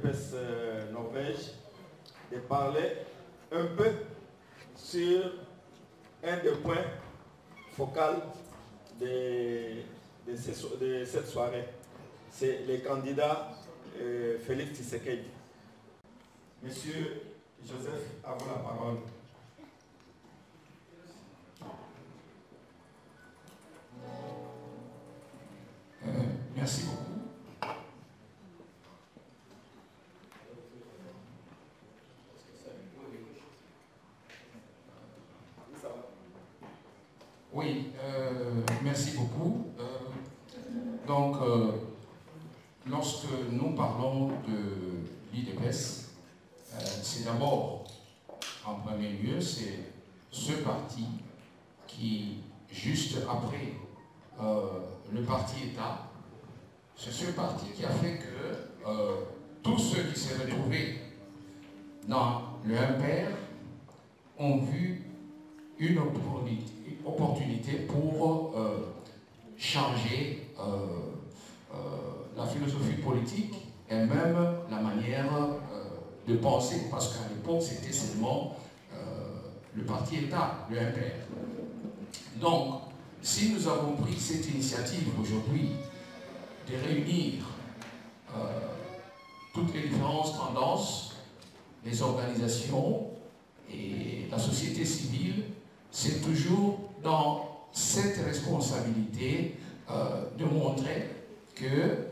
l'UDPS Norvège de parler un peu sur un des points focaux de cette soirée. C'est le candidat Félix Tshisekedi. Monsieur Joseph, à vous la parole. Merci beaucoup. Oui, merci beaucoup. Lorsque nous parlons de l'UDPS, c'est d'abord, en premier lieu, c'est ce parti qui, juste après le parti État, c'est ce parti qui a fait que tous ceux qui s'est retrouvés dans le MPR ont vu une opportunité pour changer la philosophie politique et même la manière de penser, parce qu'à l'époque c'était seulement le parti État, le MPR. Donc, si nous avons pris cette initiative aujourd'hui de réunir toutes les différentes tendances, les organisations et la société civile, c'est toujours dans cette responsabilité de montrer que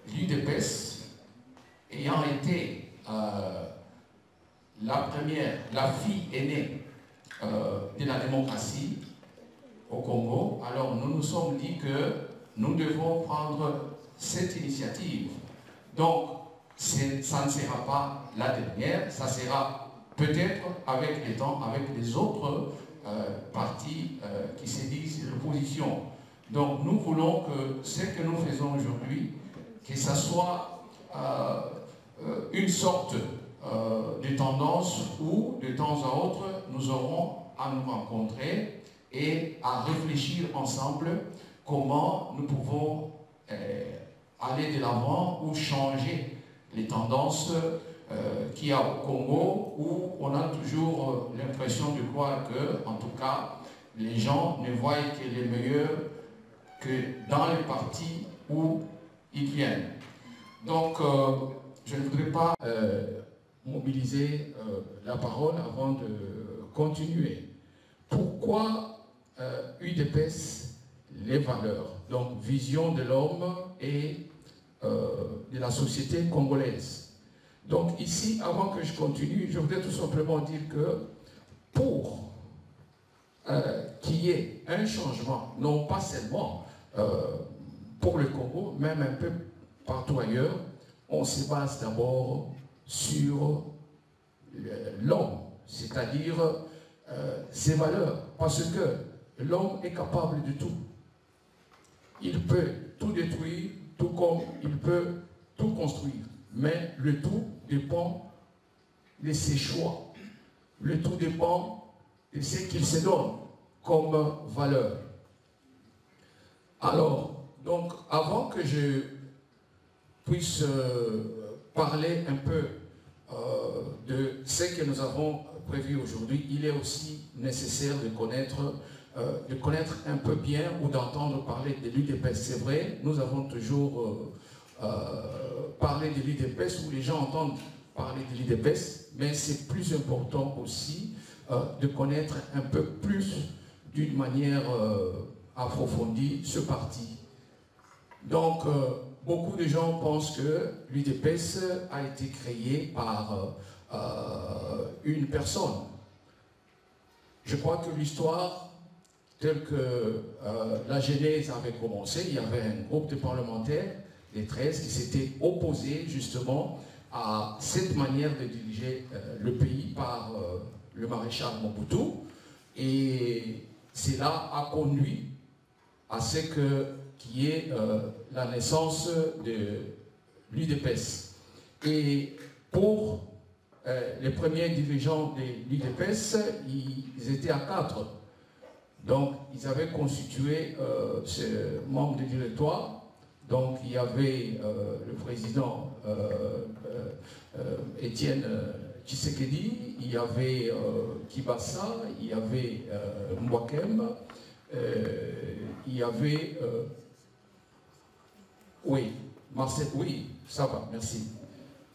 l'UDPS, ayant été la fille aînée de la démocratie au Congo, alors nous nous sommes dit que nous devons prendre cette initiative. Donc, ça ne sera pas la dernière, ça sera peut-être avec le temps, avec les autres partis qui se disent l'opposition. Donc nous voulons que ce que nous faisons aujourd'hui, que ça soit une sorte de tendance où de temps à autre nous aurons à nous rencontrer et à réfléchir ensemble comment nous pouvons aller de l'avant ou changer les tendances qu'il y a au Congo, où on a toujours l'impression de croire que, en tout cas, les gens ne voient que les meilleurs que dans les partis où ils viennent. Donc, je ne voudrais pas mobiliser la parole avant de continuer. Pourquoi UDPS, les valeurs, donc vision de l'homme et de la société congolaise. Donc ici, avant que je continue, je voudrais tout simplement dire que pour qu'il y ait un changement, non pas seulement pour le Congo, même un peu partout ailleurs, on se base d'abord sur l'homme, c'est-à-dire ses valeurs, parce que l'homme est capable de tout. Il peut tout détruire, tout comme il peut tout construire. Mais le tout dépend de ses choix. Le tout dépend de ce qu'il se donne comme valeur. Alors, donc, avant que je puisse parler un peu de ce que nous avons prévu aujourd'hui, il est aussi nécessaire de connaître un peu bien ou d'entendre parler de l'UDPS. C'est vrai, nous avons toujours parlé de l'UDPS, où les gens entendent parler de l'UDPS, mais c'est plus important aussi de connaître un peu plus, d'une manière approfondie, ce parti. Donc, beaucoup de gens pensent que l'UDPS a été créé par une personne. Je crois que l'histoire, telle que la genèse avait commencé, il y avait un groupe de parlementaires, les 13, qui s'étaient opposés justement à cette manière de diriger le pays par le maréchal Mobutu. Et cela a conduit à ce qu'il y ait la naissance de l'UDPS. Et pour les premiers dirigeants de l'UDPS, ils étaient à 4. Donc, ils avaient constitué ce membre du directoire. Donc, il y avait le président Étienne Tshisekedi, il y avait Kibasa, il y avait Mwakem, il y avait... oui, Marcel, oui, ça va, merci.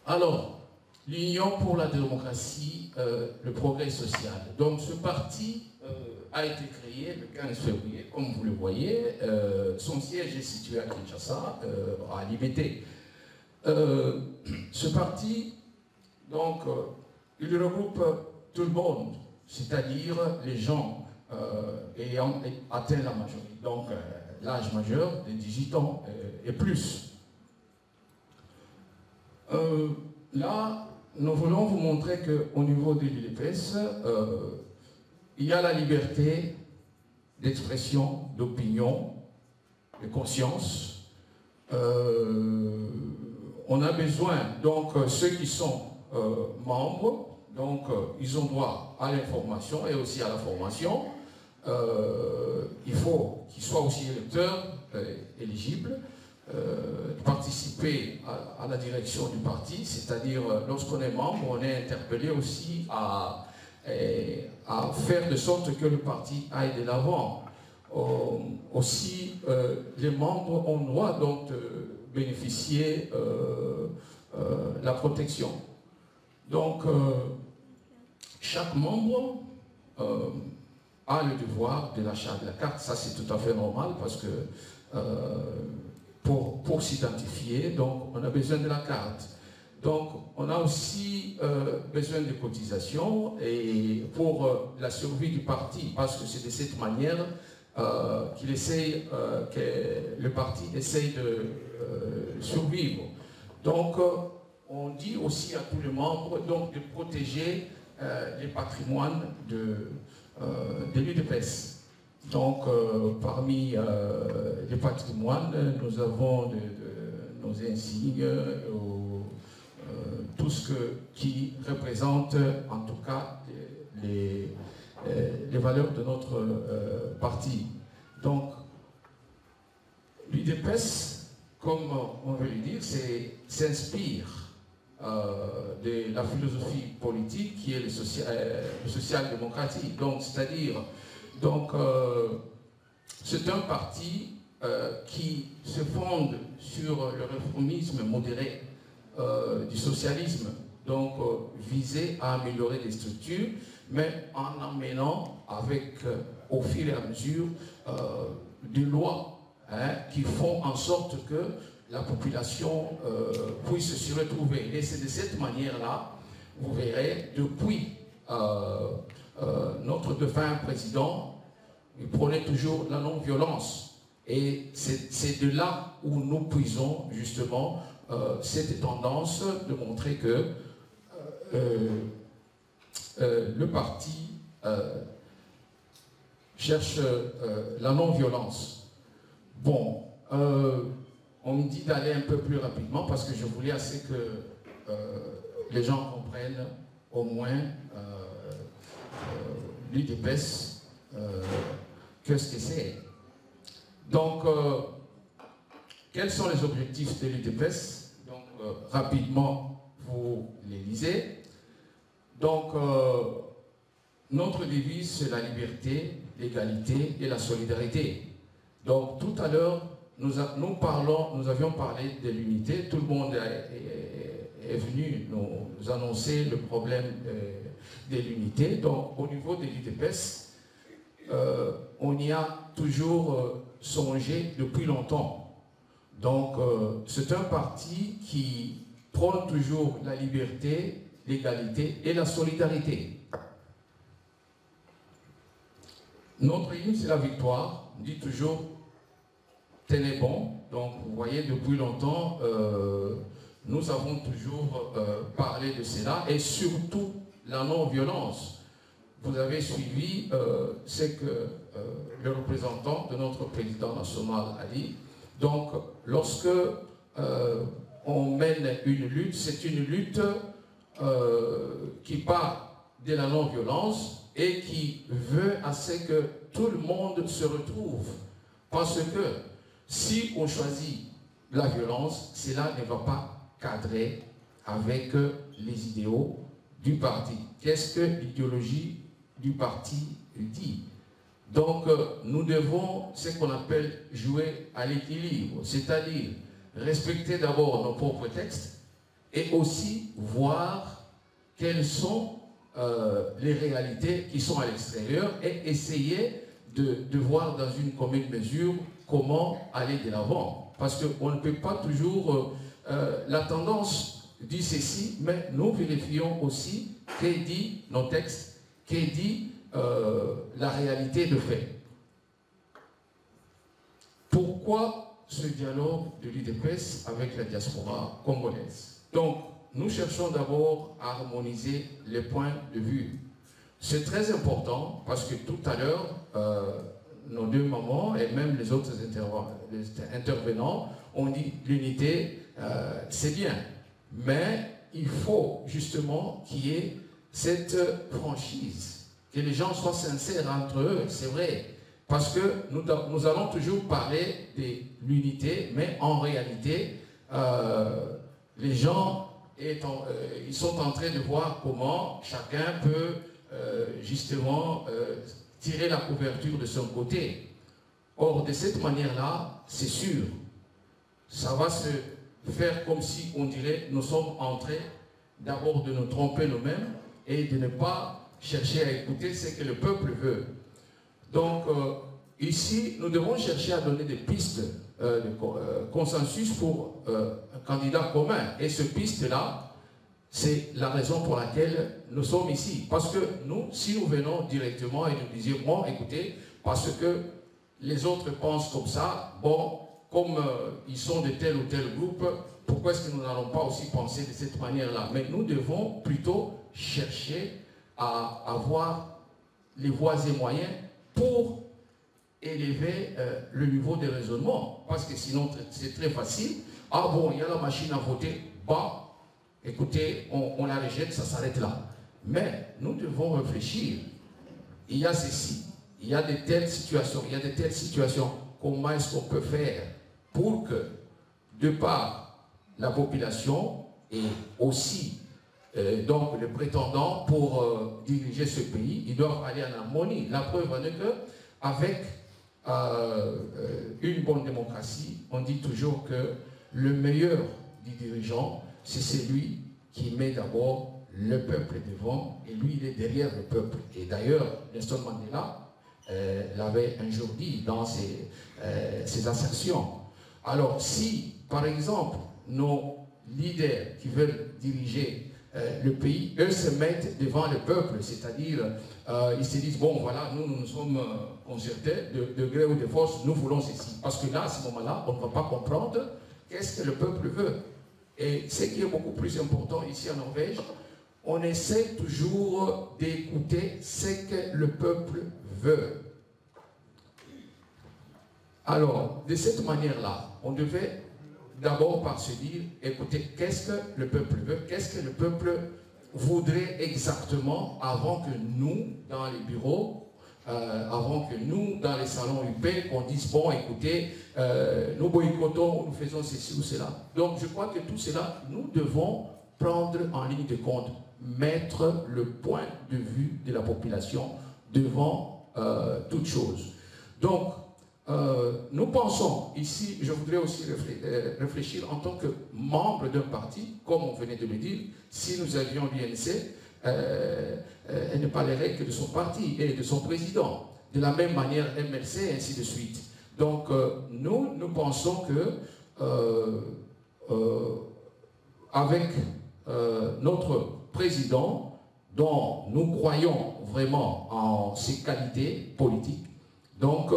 Alors, l'Union pour la démocratie, le progrès social. Donc, ce parti a été créé le 15 février, comme vous le voyez. Son siège est situé à Kinshasa, à Libété. Ce parti, donc, il regroupe tout le monde, c'est-à-dire les gens ayant atteint la majorité, donc l'âge majeur de 18 ans et plus. Là, nous voulons vous montrer qu'au niveau de l'UDPS, il y a la liberté d'expression, d'opinion, de conscience. On a besoin, donc, ceux qui sont membres, donc, ils ont droit à l'information et aussi à la formation. Il faut qu'ils soient aussi électeurs éligibles, participer à la direction du parti, c'est-à-dire lorsqu'on est membre, on est interpellé aussi à faire de sorte que le parti aille de l'avant. Aussi, les membres ont droit donc de bénéficier de la protection. Donc, chaque membre a le devoir de l'achat de la carte. Ça, c'est tout à fait normal parce que pour s'identifier, donc, on a besoin de la carte. Donc, on a aussi besoin de cotisations et pour la survie du parti, parce que c'est de cette manière que le parti essaye de survivre. Donc, on dit aussi à tous les membres donc, de protéger les patrimoines de l'UDPS. Donc, parmi les patrimoines, nous avons nos insignes, tout ce qui représente en tout cas les valeurs de notre parti. Donc, l'UDPS, comme on veut le dire, s'inspire de la philosophie politique qui est le social-démocratique. Donc, c'est-à-dire, c'est un parti qui se fonde sur le réformisme modéré du socialisme, donc visé à améliorer les structures, mais en amenant avec, au fil et à mesure, des lois qui font en sorte que la population puisse se retrouver. Et c'est de cette manière-là, vous verrez, depuis notre défunt président, il prônait toujours la non-violence. Et c'est de là où nous puisons justement cette tendance de montrer que le parti cherche la non-violence. Bon, on me dit d'aller un peu plus rapidement parce que je voulais assez que les gens comprennent au moins l'UDPS, qu'est-ce que c'est. Donc, quels sont les objectifs de l'UDPS? Donc, rapidement, vous les lisez. Donc, notre devise, c'est la liberté, l'égalité et la solidarité. Donc, tout à l'heure, nous avions parlé de l'unité. Tout le monde est venu nous annoncer le problème de l'unité. Donc, au niveau de l'UDPS, on y a toujours songé depuis longtemps. Donc, c'est un parti qui prône toujours la liberté, l'égalité et la solidarité. Notre hymne, c'est la victoire. On dit toujours, tenez bon. Donc, vous voyez, depuis longtemps, nous avons toujours parlé de cela et surtout la non-violence. Vous avez suivi ce que le représentant de notre président national a dit. Donc, lorsque on mène une lutte, c'est une lutte qui part de la non-violence et qui veut à ce que tout le monde se retrouve. Parce que si on choisit la violence, cela ne va pas cadrer avec les idéaux du parti. Qu'est-ce que l'idéologie du parti dit? Donc, nous devons, ce qu'on appelle jouer à l'équilibre, c'est-à-dire respecter d'abord nos propres textes et aussi voir quelles sont les réalités qui sont à l'extérieur et essayer de voir dans une commune mesure comment aller de l'avant. Parce qu'on ne peut pas toujours... la tendance dit ceci, mais nous vérifions aussi qu'est dit nos textes, qu'est dit la réalité de fait. Pourquoi ce dialogue de l'UDPS avec la diaspora congolaise? Donc, nous cherchons d'abord à harmoniser les points de vue. C'est très important parce que tout à l'heure, nos deux mamans et même les autres intervenants ont dit l'unité, c'est bien. Mais il faut justement qu'il y ait cette franchise, que les gens soient sincères entre eux, c'est vrai. Parce que nous allons toujours parler de l'unité, mais en réalité, les gens ils sont en train de voir comment chacun peut justement tirer la couverture de son côté. Or, de cette manière-là, c'est sûr, ça va se faire comme si on dirait nous sommes en train d'abord de nous tromper nous-mêmes et de ne pas chercher à écouter ce que le peuple veut. Donc, ici, nous devons chercher à donner des pistes de consensus pour un candidat commun. Et ce piste-là, c'est la raison pour laquelle nous sommes ici. Parce que nous, si nous venons directement et nous disions, bon, écoutez, parce que les autres pensent comme ça, bon, comme ils sont de tel ou tel groupe, pourquoi est-ce que nous n'allons pas aussi penser de cette manière-là? Mais nous devons plutôt chercher à avoir les voies et moyens pour élever le niveau de raisonnement. Parce que sinon, c'est très facile. Ah bon, il y a la machine à voter, bah, écoutez, on la rejette, ça s'arrête là. Mais nous devons réfléchir. Il y a ceci, il y a de telles situations, il y a de telles situations. Comment est-ce qu'on peut faire pour que, de par la population et aussi donc les prétendants pour diriger ce pays, ils doivent aller en harmonie. La preuve en est qu'avec une bonne démocratie, on dit toujours que le meilleur du dirigeant, c'est celui qui met d'abord le peuple devant et lui il est derrière le peuple. Et d'ailleurs, Nelson Mandela l'avait un jour dit dans ses assertions. Alors si, par exemple, nos leaders qui veulent diriger le pays, eux se mettent devant le peuple, c'est-à-dire ils se disent, bon voilà, nous sommes concertés de gré ou de force, nous voulons ceci. Parce que là, à ce moment-là, on ne va pas comprendre qu'est-ce que le peuple veut. Et ce qui est beaucoup plus important ici en Norvège, on essaie toujours d'écouter ce que le peuple veut. Alors, de cette manière-là, on devait d'abord par se dire, écoutez, qu'est-ce que le peuple veut, qu'est-ce que le peuple voudrait exactement avant que nous, dans les bureaux, avant que nous, dans les salons UP, qu'on dise, bon, écoutez, nous boycottons, nous faisons ceci ou cela. Donc, je crois que tout cela, nous devons prendre en ligne de compte, mettre le point de vue de la population devant toute chose. Donc, nous pensons, ici, je voudrais aussi réfléchir en tant que membre d'un parti, comme on venait de le dire, si nous avions l'UNC, elle ne parlerait que de son parti et de son président. De la même manière, MLC, et ainsi de suite. Donc, nous pensons que avec notre président, dont nous croyons vraiment en ses qualités politiques, donc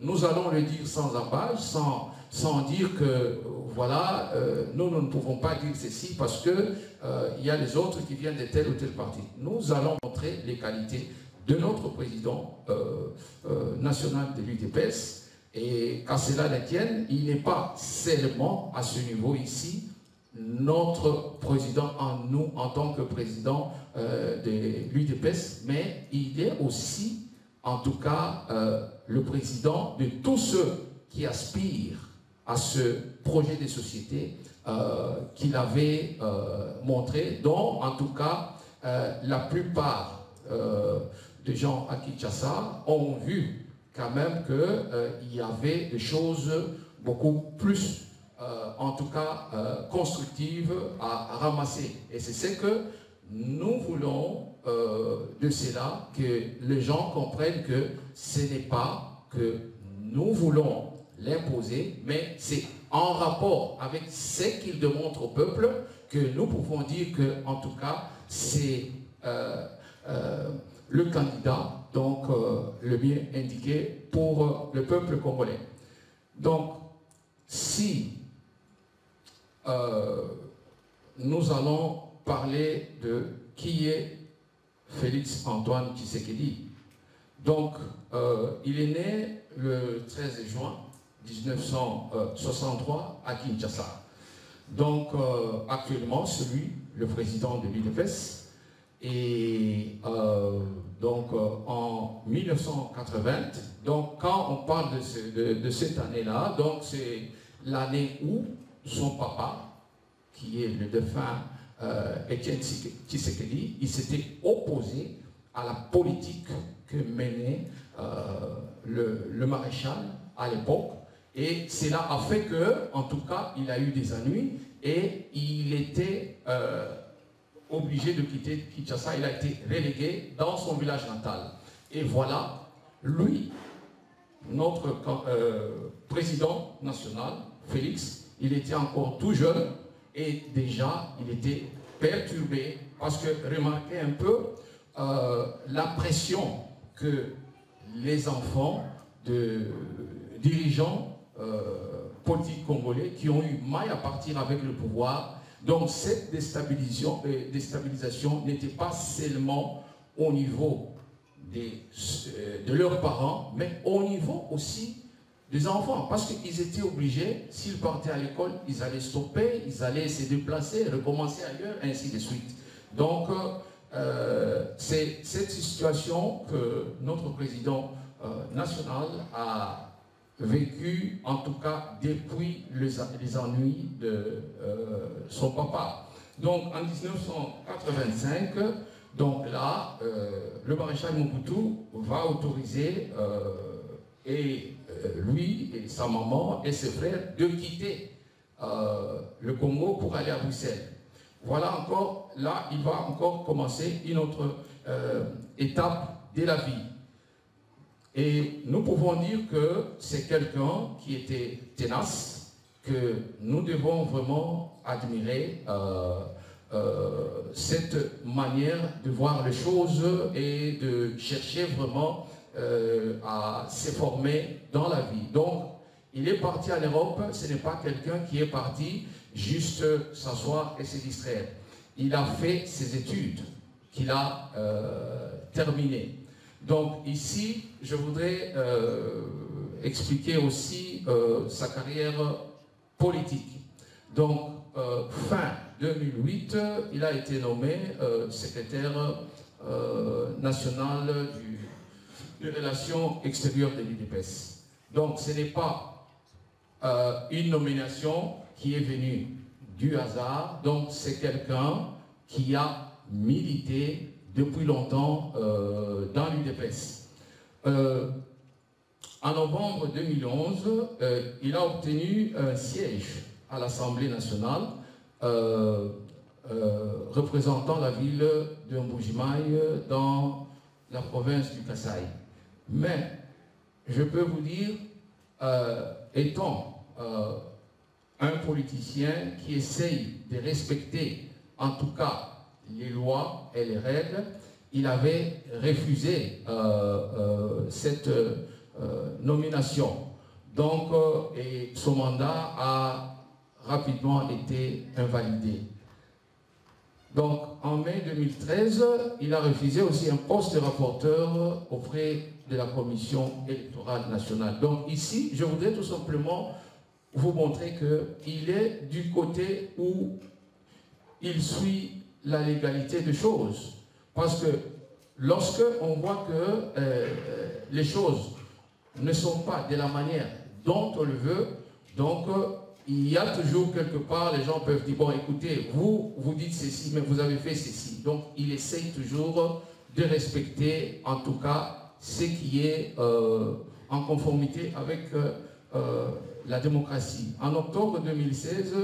nous allons le dire sans embâche, sans dire que voilà, nous ne pouvons pas dire ceci parce que il y a les autres qui viennent de tel ou tel parti. Nous allons montrer les qualités de notre président national de l'UDPS et qu'à cela ne tienne, il n'est pas seulement à ce niveau ici notre président en nous en tant que président de l'UDPS, mais il est aussi en tout cas le président de tous ceux qui aspirent à ce projet de société qu'il avait montré, dont en tout cas la plupart des gens à Kinshasa ont vu quand même qu'il y avait des choses beaucoup plus, en tout cas, constructives à ramasser. Et c'est ce que nous voulons de cela, que les gens comprennent que ce n'est pas que nous voulons l'imposer, mais c'est en rapport avec ce qu'il démontre au peuple que nous pouvons dire que, en tout cas, c'est le candidat, donc le mieux indiqué pour le peuple congolais. Donc, si nous allons parler de qui est Félix Antoine Tshisekedi. Donc, il est né le 13 juin 1963 à Kinshasa. Donc, actuellement, c'est lui, le président de l'UDPS. Et donc, en 1980, donc quand on parle de cette année-là, donc c'est l'année où son papa, qui est le défunt Étienne Tshisekedi, il s'était opposé à la politique que menait le maréchal à l'époque. Et cela a fait que, en tout cas, il a eu des ennuis et il était obligé de quitter Kinshasa. Il a été relégué dans son village natal. Et voilà, lui, notre président national, Félix, il était encore tout jeune et déjà il était perturbé parce que, remarquez un peu la pression que les enfants de dirigeants politiques congolais qui ont eu maille à partir avec le pouvoir. Donc cette déstabilisation n'était pas seulement au niveau de leurs parents, mais au niveau aussi des enfants, parce qu'ils étaient obligés, s'ils partaient à l'école, ils allaient stopper, ils allaient se déplacer, recommencer ailleurs, ainsi de suite. Donc c'est cette situation que notre président national a vécu, en tout cas depuis les ennuis de son papa. Donc en 1985, donc là, le maréchal Mobutu va autoriser lui et sa maman et ses frères de quitter le Congo pour aller à Bruxelles. Voilà encore, là, il va encore commencer une autre étape de la vie. Et nous pouvons dire que c'est quelqu'un qui était tenace, que nous devons vraiment admirer cette manière de voir les choses et de chercher vraiment à se former dans la vie. Donc, il est parti en Europe, ce n'est pas quelqu'un qui est parti juste s'asseoir et se distraire. Il a fait ses études qu'il a terminées. Donc ici, je voudrais expliquer aussi sa carrière politique. Donc, fin 2008, il a été nommé secrétaire national des relations extérieures de l'UDPS. Donc, ce n'est pas une nomination qui est venue du hasard. Donc, c'est quelqu'un qui a milité depuis longtemps dans l'UDPS. En novembre 2011, il a obtenu un siège à l'Assemblée nationale représentant la ville de Mbujimayi dans la province du Kasaï. Mais je peux vous dire, étant un politicien qui essaye de respecter en tout cas les lois et les règles, il avait refusé cette nomination. Donc, et son mandat a rapidement été invalidé. Donc, en mai 2013, il a refusé aussi un poste de rapporteur auprès de la Commission électorale nationale. Donc ici, je voudrais tout simplement vous montrer qu'il est du côté où il suit la légalité des choses. Parce que lorsque on voit que les choses ne sont pas de la manière dont on le veut, donc il y a toujours quelque part, les gens peuvent dire, bon écoutez, vous dites ceci, mais vous avez fait ceci. Donc il essaye toujours de respecter en tout cas ce qui est en conformité avec la démocratie. En octobre 2016,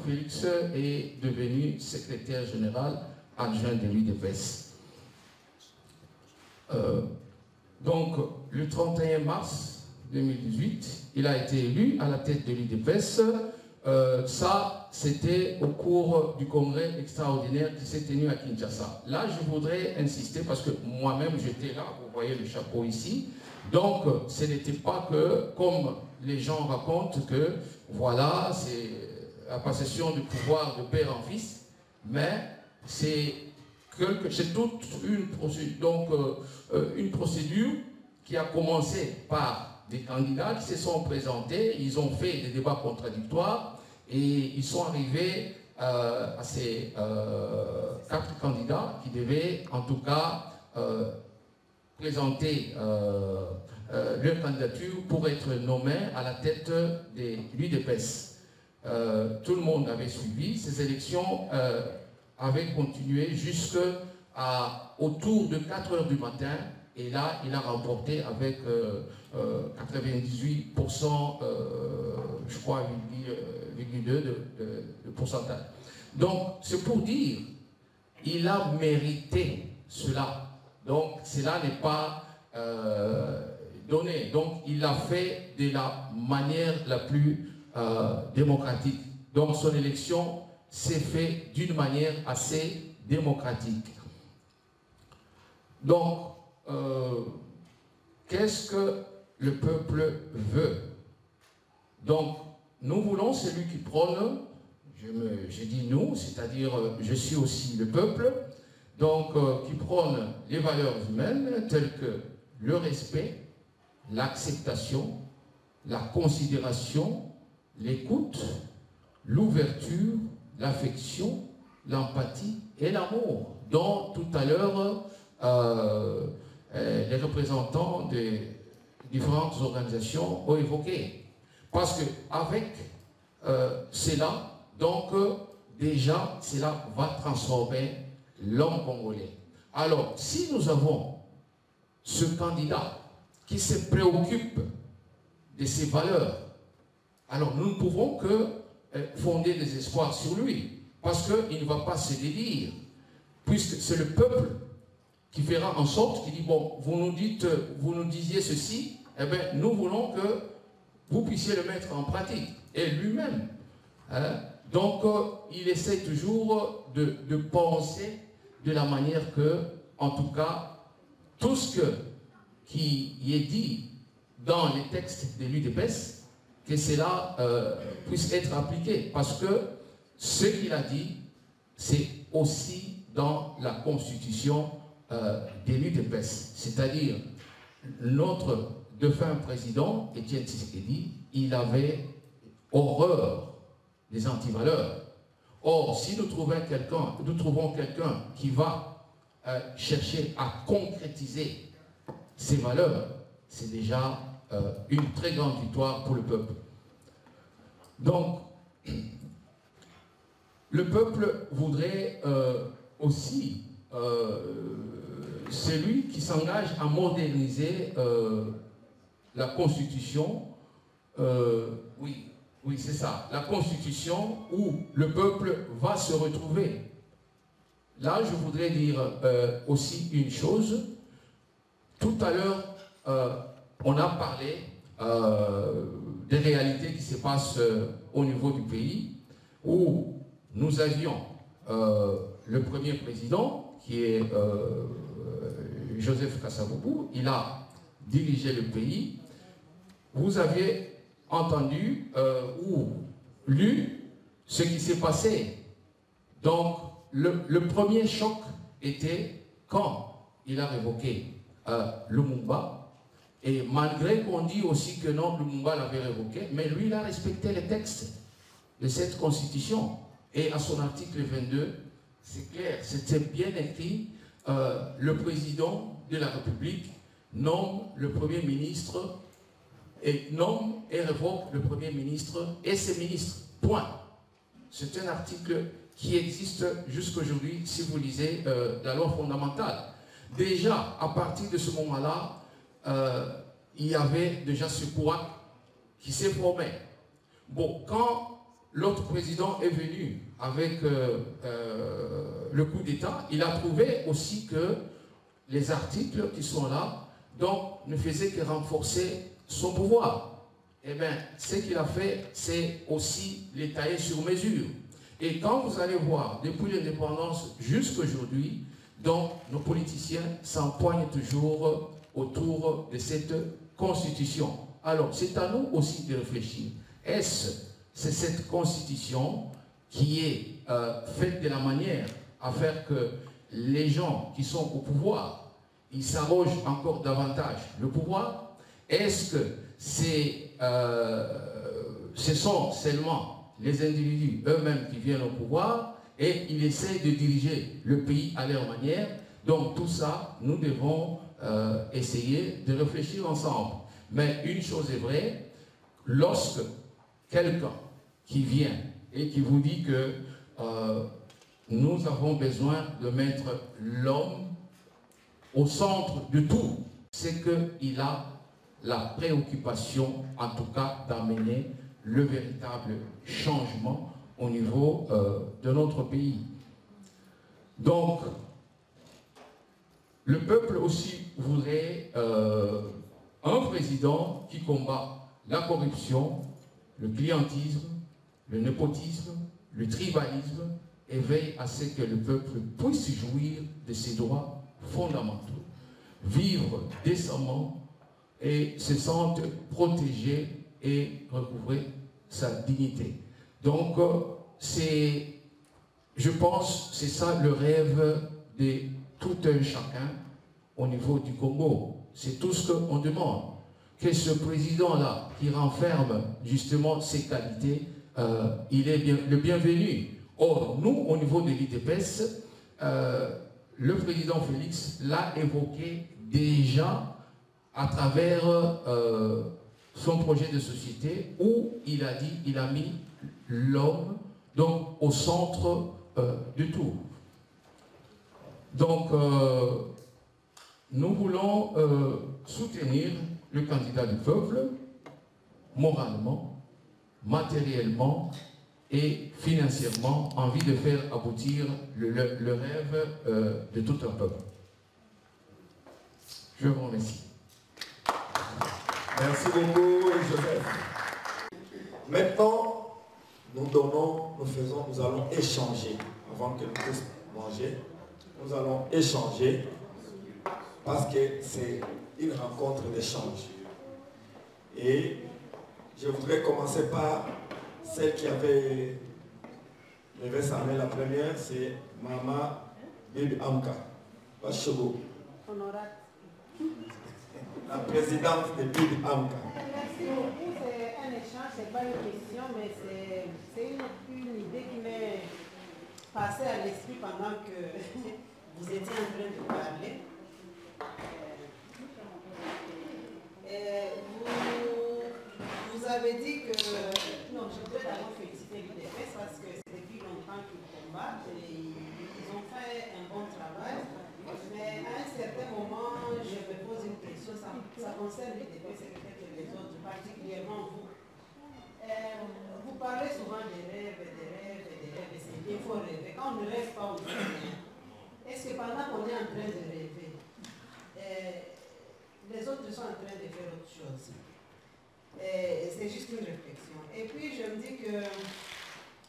Félix est devenu secrétaire général adjoint de l'UDPS. Donc le 31 mars 2018, il a été élu à la tête de l'UDPS. Ça, c'était au cours du congrès extraordinaire qui s'est tenu à Kinshasa. Là, je voudrais insister parce que moi-même, j'étais là, vous voyez le chapeau ici. Donc, ce n'était pas que, comme les gens racontent, que voilà, c'est la passation du pouvoir de père en fils, mais c'est toute une procédure, donc, une procédure qui a commencé par des candidats qui se sont présentés, ils ont fait des débats contradictoires et ils sont arrivés à ces 4 candidats qui devaient en tout cas présenter leur candidature pour être nommés à la tête de l'UDPS. Tout le monde avait suivi. Ces élections avaient continué jusqu'à autour de 4 heures du matin. Et là, il a remporté avec 98%, je crois, 0,2 de pourcentage. Donc, c'est pour dire, il a mérité cela. Donc, cela n'est pas donné. Donc, il l'a fait de la manière la plus démocratique. Donc, son élection s'est faite d'une manière assez démocratique. Donc, qu'est-ce que le peuple veut? Donc, nous voulons celui qui prône, je dis nous, c'est-à-dire je suis aussi le peuple, donc qui prône les valeurs humaines telles que le respect, l'acceptation, la considération, l'écoute, l'ouverture, l'affection, l'empathie et l'amour, dont tout à l'heure les représentants des différentes organisations ont évoqué. Parce qu'avec cela, donc déjà, cela va transformer l'homme congolais. Alors, si nous avons ce candidat qui se préoccupe de ses valeurs, alors nous ne pouvons que fonder des espoirs sur lui, parce qu'il ne va pas se dédire, puisque c'est le peuple qui fera en sorte qu'il dit, bon, vous nous disiez ceci, eh bien, nous voulons que vous puissiez le mettre en pratique. Et lui-même. Hein? Donc, il essaie toujours de penser de la manière que, en tout cas, tout ce qui est dit dans les textes de l'UDPS, que cela puisse être appliqué. Parce que ce qu'il a dit, c'est aussi dans la Constitution de l'UDPS. C'est-à-dire, notre défunt président, Étienne Tshisekedi, il avait horreur des antivaleurs. Or, si nous trouvons quelqu'un qui va chercher à concrétiser ces valeurs, c'est déjà une très grande victoire pour le peuple. Donc, le peuple voudrait aussi celui qui s'engage à moderniser la Constitution. Oui, c'est ça. La Constitution où le peuple va se retrouver. Là, je voudrais dire aussi une chose. Tout à l'heure, on a parlé des réalités qui se passent au niveau du pays, où nous avions le premier président, qui est Joseph Kasavubu. Il a dirigé le pays. Vous aviez entendu ou lu ce qui s'est passé. Donc, le premier choc était quand il a révoqué Lumumba. Et malgré qu'on dit aussi que non, Lumumba l'avait révoqué, mais lui, il a respecté les textes de cette constitution. Et à son article 22, c'est clair, c'était bien écrit, le président de la République nomme le Premier ministre et nomme et révoque le Premier ministre et ses ministres. Point. C'est un article qui existe jusqu'aujourd'hui si vous lisez la loi fondamentale. Déjà, à partir de ce moment-là, il y avait déjà ce couac qui s'est formé. Bon, quand l'autre président est venu avec le coup d'État, il a trouvé aussi que les articles qui sont là donc, ne faisaient que renforcer son pouvoir. Eh bien, ce qu'il a fait, c'est aussi les tailler sur mesure. Et quand vous allez voir, depuis l'indépendance jusqu'à aujourd'hui, donc nos politiciens s'empoignent toujours autour de cette constitution. Alors, c'est à nous aussi de réfléchir. C'est cette constitution qui est faite de la manière à faire que les gens qui sont au pouvoir, ils s'arrogent encore davantage le pouvoir? Est-ce que ce sont seulement les individus eux-mêmes qui viennent au pouvoir et ils essaient de diriger le pays à leur manière? Donc tout ça, nous devons essayer de réfléchir ensemble. Mais une chose est vraie, lorsque quelqu'un qui vient et qui vous dit que nous avons besoin de mettre l'homme au centre de tout, c'est qu'il a la préoccupation, en tout cas, d'amener le véritable changement au niveau de notre pays. Donc, le peuple aussi voudrait un président qui combat la corruption, le clientélisme, le népotisme, le tribalisme, et veille à ce que le peuple puisse jouir de ses droits fondamentaux, vivre décemment et se sentir protégé et recouvrer sa dignité. Donc, je pense, c'est ça le rêve de tout un chacun au niveau du Congo. C'est tout ce qu'on demande. Que ce président-là, qui renferme justement ses qualités, il est le bienvenu. Or, nous, au niveau de l'IDPS, le président Félix l'a évoqué déjà à travers son projet de société où il a dit, il a mis l'homme donc au centre de tout. Donc, nous voulons soutenir le candidat du peuple moralement, matériellement et financièrement, envie de faire aboutir le rêve de tout un peuple. Je vous remercie. Merci beaucoup, Joseph. Maintenant, nous allons échanger. Avant que nous puissions manger, nous allons échanger parce que c'est une rencontre d'échange. Et je voudrais commencer par celle qui avait levé sa main la première, c'est Maman Bibi Amka. Wachogo. Honorable. La présidente de Bibi Amka. Merci beaucoup, c'est un échange, c'est pas une question, mais c'est une idée qui m'est passée à l'esprit pendant que vous étiez en train de parler. Vous avez dit que... Non, je voudrais d'abord féliciter l'UDPS parce que c'est depuis longtemps qu'ils combattent et ils ont fait un bon travail. Mais à un certain moment, je me pose une question, ça concerne l'UDPS et peut-être les autres, particulièrement vous. Vous parlez souvent des rêves, et c'est bien, il faut rêver. Quand on ne rêve pas, on ne fait rien. Est-ce que pendant qu'on est en train de rêver, les autres sont en train de faire autre chose? C'est juste une réflexion. Et puis je me dis que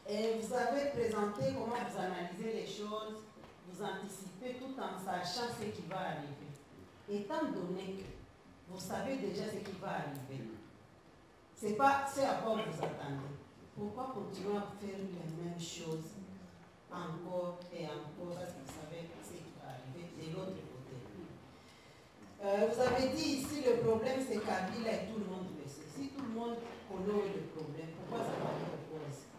vous avez présenté comment vous analysez les choses, vous anticipez tout en sachant ce qui va arriver. Étant donné que vous savez déjà ce qui va arriver, ce n'est pas ce à quoi vous attendez. Pourquoi continuer à faire les mêmes choses encore et encore parce que vous savez ce qui va arriver de l'autre côté? Vous avez dit ici le problème c'est Kabila et tout le monde le sait. Si tout le monde connaît le problème, pourquoi ça va être cause?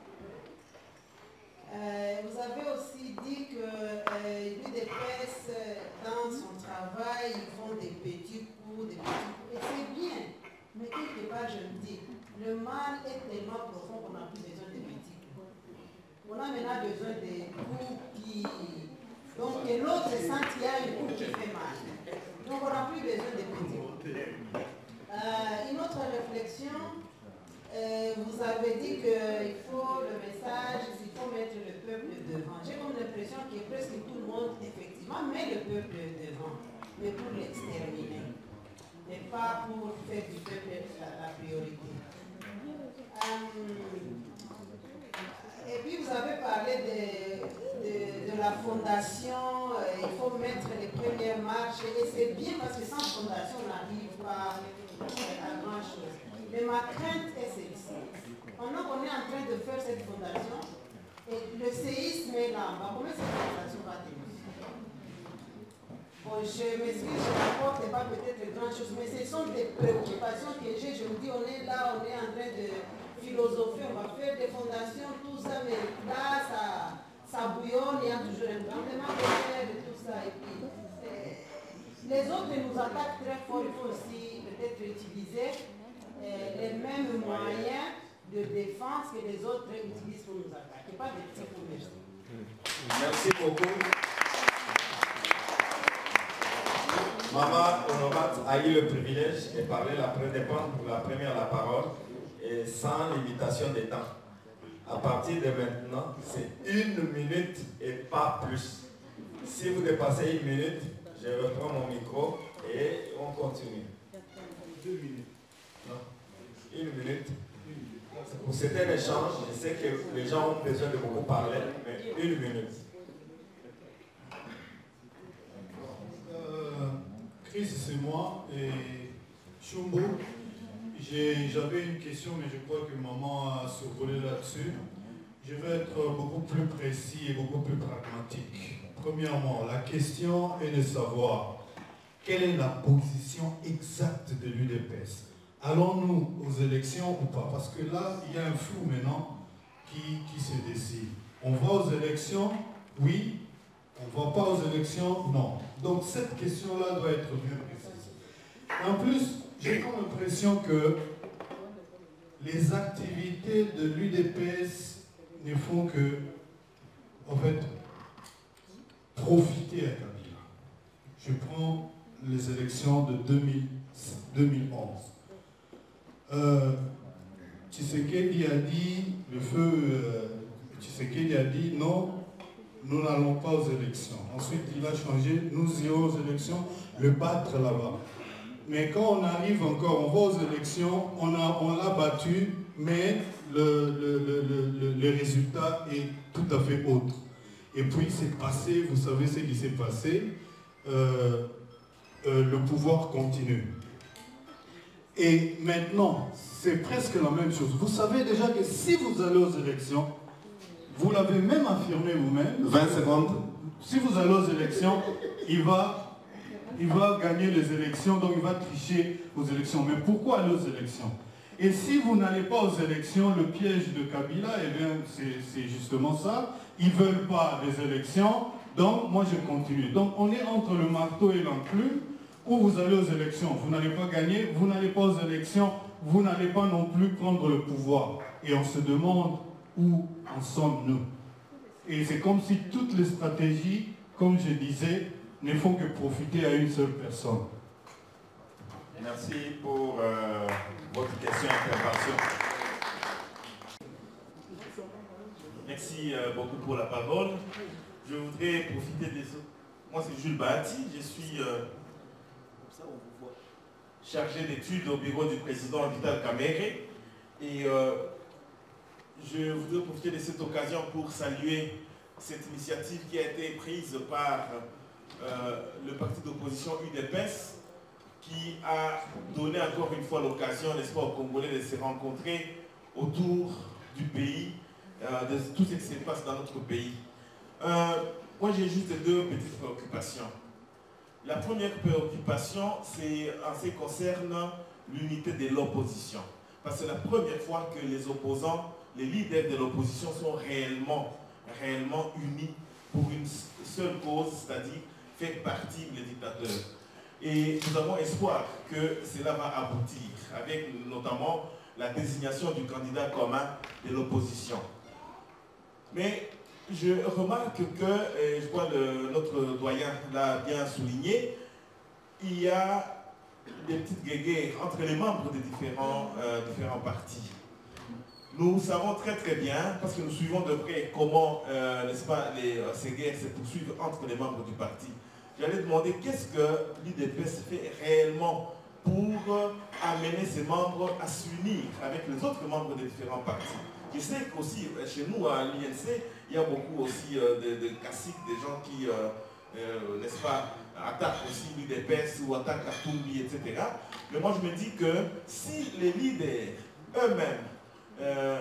Vous avez aussi dit que l'UDPS, dans son travail, ils font des petits coups, et c'est bien. Mais quelque part, a maintenant besoin des coups qui... Donc que l'autre sente qu'il y a une coupe qui fait mal. Donc on n'a plus besoin de petits coups. Une autre réflexion, vous avez dit qu'il faut le message, il faut mettre le peuple devant. J'ai comme l'impression que presque tout le monde, effectivement, met le peuple devant, mais pour l'exterminer, mais pas pour faire du peuple la priorité. Et puis vous avez parlé de la fondation, il faut mettre les premières marches, et c'est bien parce que sans fondation on n'arrive pas à grand chose. Mais ma crainte est celle-ci. Pendant qu'on est en train de faire cette fondation, et le séisme est là, comment cette fondation va tenir? Bon, je m'excuse, je n'apporte pas peut-être grand chose, mais ce sont des préoccupations que j'ai. Je me dis, on est là, on est en train de philosopher, on va faire des fondations, tout ça, mais là, ça bouillonne, il y a toujours un tremblement de terre et tout ça. Et puis, les autres nous attaquent très fort, il faut aussi peut-être utiliser les mêmes moyens de défense que les autres utilisent pour nous attaquer. Pas de petits coups. Merci beaucoup. Maman Honorate a eu le privilège de parler de prendre pour la première la parole et sans limitation de temps. À partir de maintenant, c'est 1 minute et pas plus. Si vous dépassez 1 minute, je reprends mon micro et on continue. 2 minutes. Non, 1 minute. Pour certains échanges, je sais que les gens ont besoin de beaucoup parler, mais 1 minute. Chris, c'est moi. Et Chumbo, j'avais une question, mais je crois que maman a survolé là-dessus. Je vais être beaucoup plus précis et beaucoup plus pragmatique. Premièrement, la question est de savoir quelle est la position exacte de l'UDPS. Allons-nous aux élections ou pas? Parce que là, il y a un flou maintenant qui se décide. On va aux élections? Oui. On ne va pas aux élections? Non. Donc cette question-là doit être bien précise. En plus, j'ai comme l'impression que les activités de l'UDPS ne font que, en fait, profiter à Kabila. Je prends les élections de 2011. Tshisekedi a dit, Tshisekedi a dit non, nous n'allons pas aux élections. Ensuite, il a changé, nous irons aux élections, le battre là-bas. Mais quand on arrive encore, on va aux élections, on l'a battu, mais le résultat est tout à fait autre. Et puis c'est passé, vous savez ce qui s'est passé, le pouvoir continue. Et maintenant, c'est presque la même chose. Vous savez déjà que si vous allez aux élections, vous l'avez même affirmé vous-même. 20 secondes. Si vous allez aux élections, il va gagner les élections, donc il va tricher aux élections. Mais pourquoi aller aux élections? Et si vous n'allez pas aux élections, le piège de Kabila, eh bien, c'est justement ça. Ils ne veulent pas des élections, donc moi je continue. Donc on est entre le marteau et l'enclume, où vous allez aux élections, vous n'allez pas gagner, vous n'allez pas aux élections, vous n'allez pas non plus prendre le pouvoir. Et on se demande où en sommes-nous. Et c'est comme si toutes les stratégies, comme je disais, ne font que profiter à une seule personne. Merci pour votre question et intervention. Merci beaucoup pour la parole. Je voudrais profiter des autres. Moi, c'est Jules Bahati. Je suis chargé d'études au bureau du président Vital Kamerhe. Et je voudrais profiter de cette occasion pour saluer cette initiative qui a été prise par le parti d'opposition UDPS, qui a donné encore une fois l'occasion, n'est-ce pas, aux Congolais de se rencontrer autour du pays, de tout ce qui se passe dans notre pays. Moi, j'ai juste 2 petites préoccupations. La première préoccupation, c'est en ce qui concerne l'unité de l'opposition. Parce que c'est la première fois que les opposants, les leaders de l'opposition sont réellement unis pour une seule cause, c'est-à-dire faire partie des dictateurs. Et nous avons espoir que cela va aboutir, avec notamment la désignation du candidat commun de l'opposition. Mais je remarque que, et je vois notre doyen l'a bien souligné, il y a des petites guéguerres entre les membres des différents partis. Nous savons très très bien, parce que nous suivons de près comment, n'est-ce pas, ces guerres se poursuivent entre les membres du parti. J'allais demander qu'est-ce que l'UDPS fait réellement pour amener ses membres à s'unir avec les autres membres des différents partis. Je sais qu'aussi, chez nous, à l'INC, il y a beaucoup aussi de caciques, des gens qui, n'est-ce pas, attaquent aussi l'UDPS ou attaquent Katumbi, etc. Mais moi, je me dis que si les leaders eux-mêmes,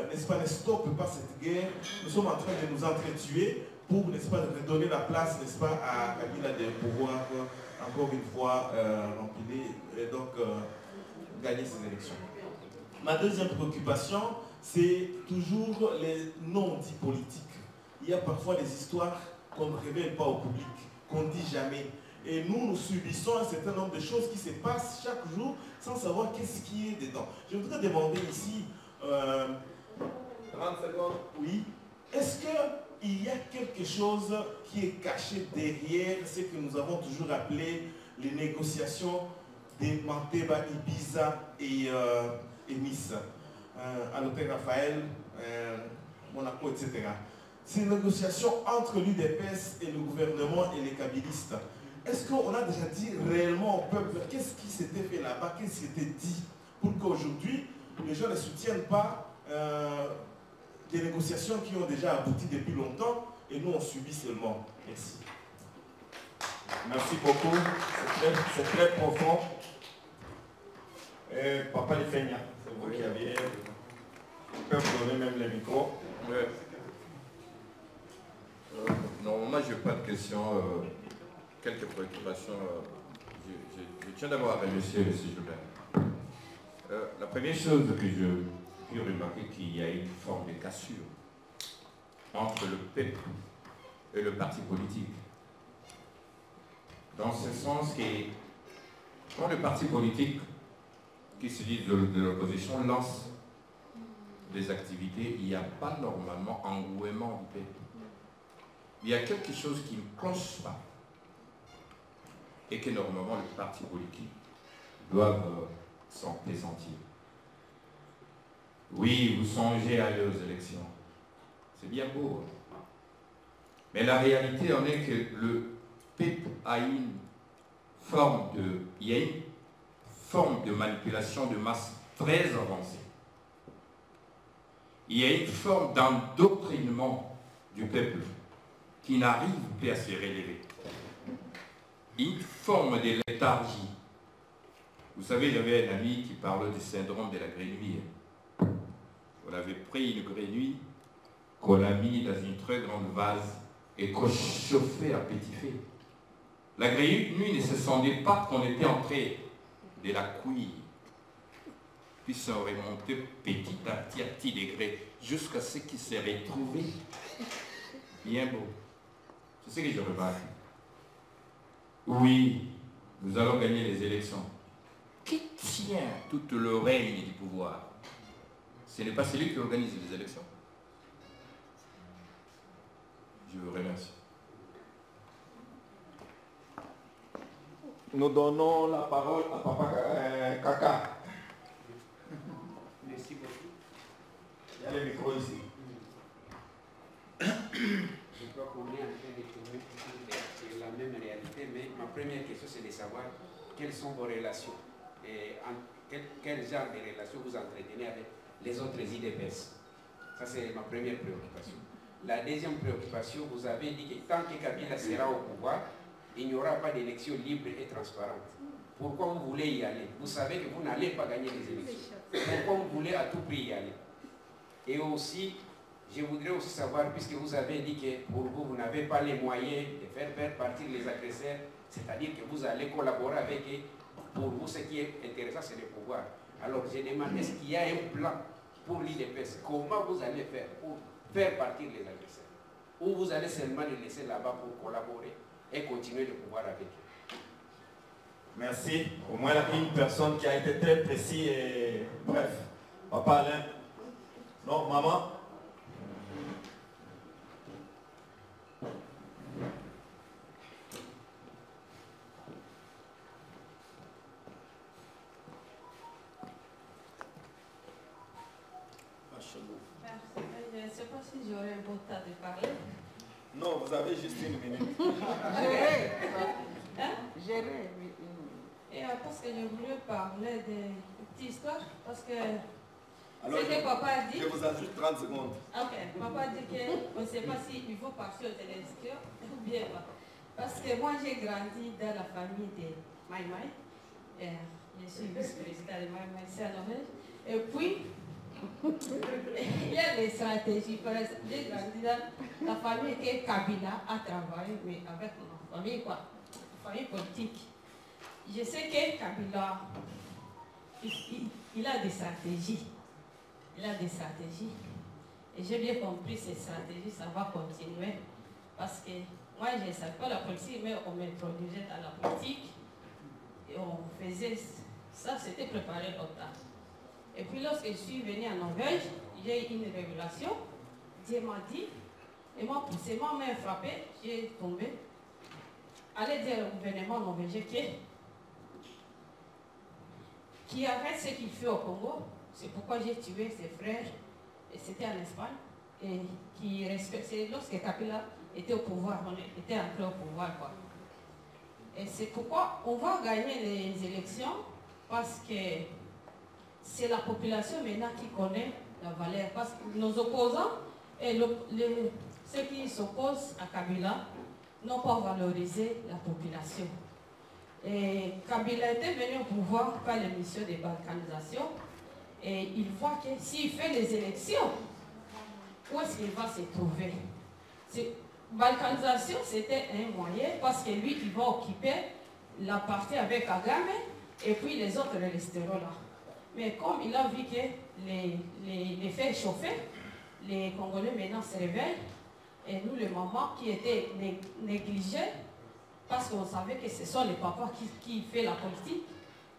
n'est-ce pas, ne stoppent pas cette guerre, nous sommes en train de nous entretuer pour, n'est-ce pas, redonner la place, n'est-ce pas, à Kabila de pouvoir, encore une fois, remplir et donc gagner ces élections. Ma deuxième préoccupation, c'est toujours les non-dits politiques. Il y a parfois des histoires qu'on ne révèle pas au public, qu'on ne dit jamais. Et nous subissons un certain nombre de choses qui se passent chaque jour sans savoir qu'est-ce qui est dedans. Je voudrais demander ici, 30 secondes, oui. Est-ce qu'il y a quelque chose qui est caché derrière ce que nous avons toujours appelé les négociations des Manteba, Ibiza et Nice, à l'hôtel Raphaël, Monaco, etc. Ces négociations entre l'UDPS et le gouvernement et les kabylistes, est-ce qu'on a déjà dit réellement au peuple qu'est-ce qui s'était fait là-bas, qu'est-ce qui s'était dit pour qu'aujourd'hui les gens ne soutiennent pas des négociations qui ont déjà abouti depuis longtemps et nous on subit seulement. Merci. Merci beaucoup, c'est très profond. Papa Lefenia, c'est vous qui aviez... On peut vous donner même le micro. Non, moi je n'ai pas de questions, quelques préoccupations. Je tiens d'abord à remercier M. Joubert. La première chose que je puis remarquer, qu'il y a une forme de cassure entre le peuple et le parti politique. Dans ce sens que quand le parti politique qui se dit de l'opposition lance des activités, il n'y a pas normalement engouement du peuple. Il y a quelque chose qui ne cloche pas et que normalement les partis politiques doivent s'en pressentir. Oui, vous songez à aller aux élections. C'est bien beau. Hein? Mais la réalité en est que le peuple a une forme de... Il y a une forme de manipulation de masse très avancée. Il y a une forme d'endoctrinement du peuple qui n'arrive plus à se relever. Une forme de léthargie. Vous savez, j'avais un ami qui parlait du syndrome de la grenouille. On avait pris une grenouille qu'on a mis dans une très grande vase et qu'on chauffait à petit feu. La grenouille ne se sentait pas qu'on était en train de la cuire. Puis ça aurait monté petit à petit degré jusqu'à ce qu'il se retrouve bien beau. C'est ce que je remarque. Oui, nous allons gagner les élections. Qui tient tout le règne du pouvoir? Ce n'est pas celui qui organise les élections. Je vous remercie. Nous donnons la parole à Papa Kaka. Merci beaucoup. Il y a le micro ici. Je crois qu'on est en train de tourner sur la même réalité, mais ma première question c'est de savoir quelles sont vos relations et quel genre de relations vous entretenez avec les autres IDPS. Ça c'est ma première préoccupation. La deuxième préoccupation, vous avez dit que tant que Kabila sera au pouvoir, il n'y aura pas d'élection libre et transparente. Pourquoi vous voulez y aller? Vous savez que vous n'allez pas gagner les élections. Pourquoi vous voulez à tout prix y aller? Et aussi, je voudrais aussi savoir, puisque vous avez dit que pour vous, vous n'avez pas les moyens de faire partir les agresseurs, c'est-à-dire que vous allez collaborer avec eux. Pour vous, ce qui est intéressant, c'est le pouvoir. Alors, je demande, est-ce qu'il y a un plan pour l'IDPS? Comment vous allez faire pour faire partir les agresseurs? Ou vous allez seulement les laisser là-bas pour collaborer et continuer le pouvoir avec eux? Merci. Au moins, il y a une personne qui a été très précis et bref. Papa Alain. Non, maman. sais pas si j'aurai un bon temps de parler. Non, vous avez juste une minute. Gérer. Hein? Gérer, oui. Et parce que je voulais parler de petite histoire, parce que Alors, ce que papa a dit. Je vous ajoute 30 secondes. Ok, papa a dit qu'on ne sait pas s'il faut partir aux élections ou bien pas. Parce que moi j'ai grandi dans la famille de Maïmaï. Je suis vice-président de Maïmaï, c'est à Norvège. Et puis, il y a des stratégies. Par exemple, j'ai grandi dans la famille que Kabila a travaillé, mais avec ma famille, quoi, famille politique. Je sais que Kabila, il a des stratégies. Il a des stratégies. Et j'ai bien compris ces stratégies, ça va continuer. Parce que moi, je ne savais pas la politique, mais on m'introduisait dans la politique. Et on faisait ça, c'était préparé longtemps. Et puis lorsque je suis venue en Norvège, j'ai eu une révélation. Dieu m'a dit, et moi, c'est ma main frappée, j'ai tombé. Allez dire au gouvernement norvégien qui arrête ce qu'il fait au Congo. C'est pourquoi j'ai tué ses frères, et c'était en Espagne, et qui respectait, lorsque Kabila était au pouvoir, on était entré au pouvoir, quoi. Et c'est pourquoi on va gagner les élections, parce que c'est la population maintenant qui connaît la valeur. Parce que nos opposants et ceux qui s'opposent à Kabila n'ont pas valorisé la population. Et Kabila était venu au pouvoir par l'émission de balkanisation. Et il voit que s'il fait les élections, où est-ce qu'il va se trouver? Balkanisation, c'était un moyen parce que lui, il va occuper la partie avec Kagame et puis les autres resteront là. Mais comme il a vu que les faits chauffaient, les Congolais maintenant se réveillent et nous, les mamans qui étaient négligés, parce qu'on savait que ce sont les papas qui font la politique,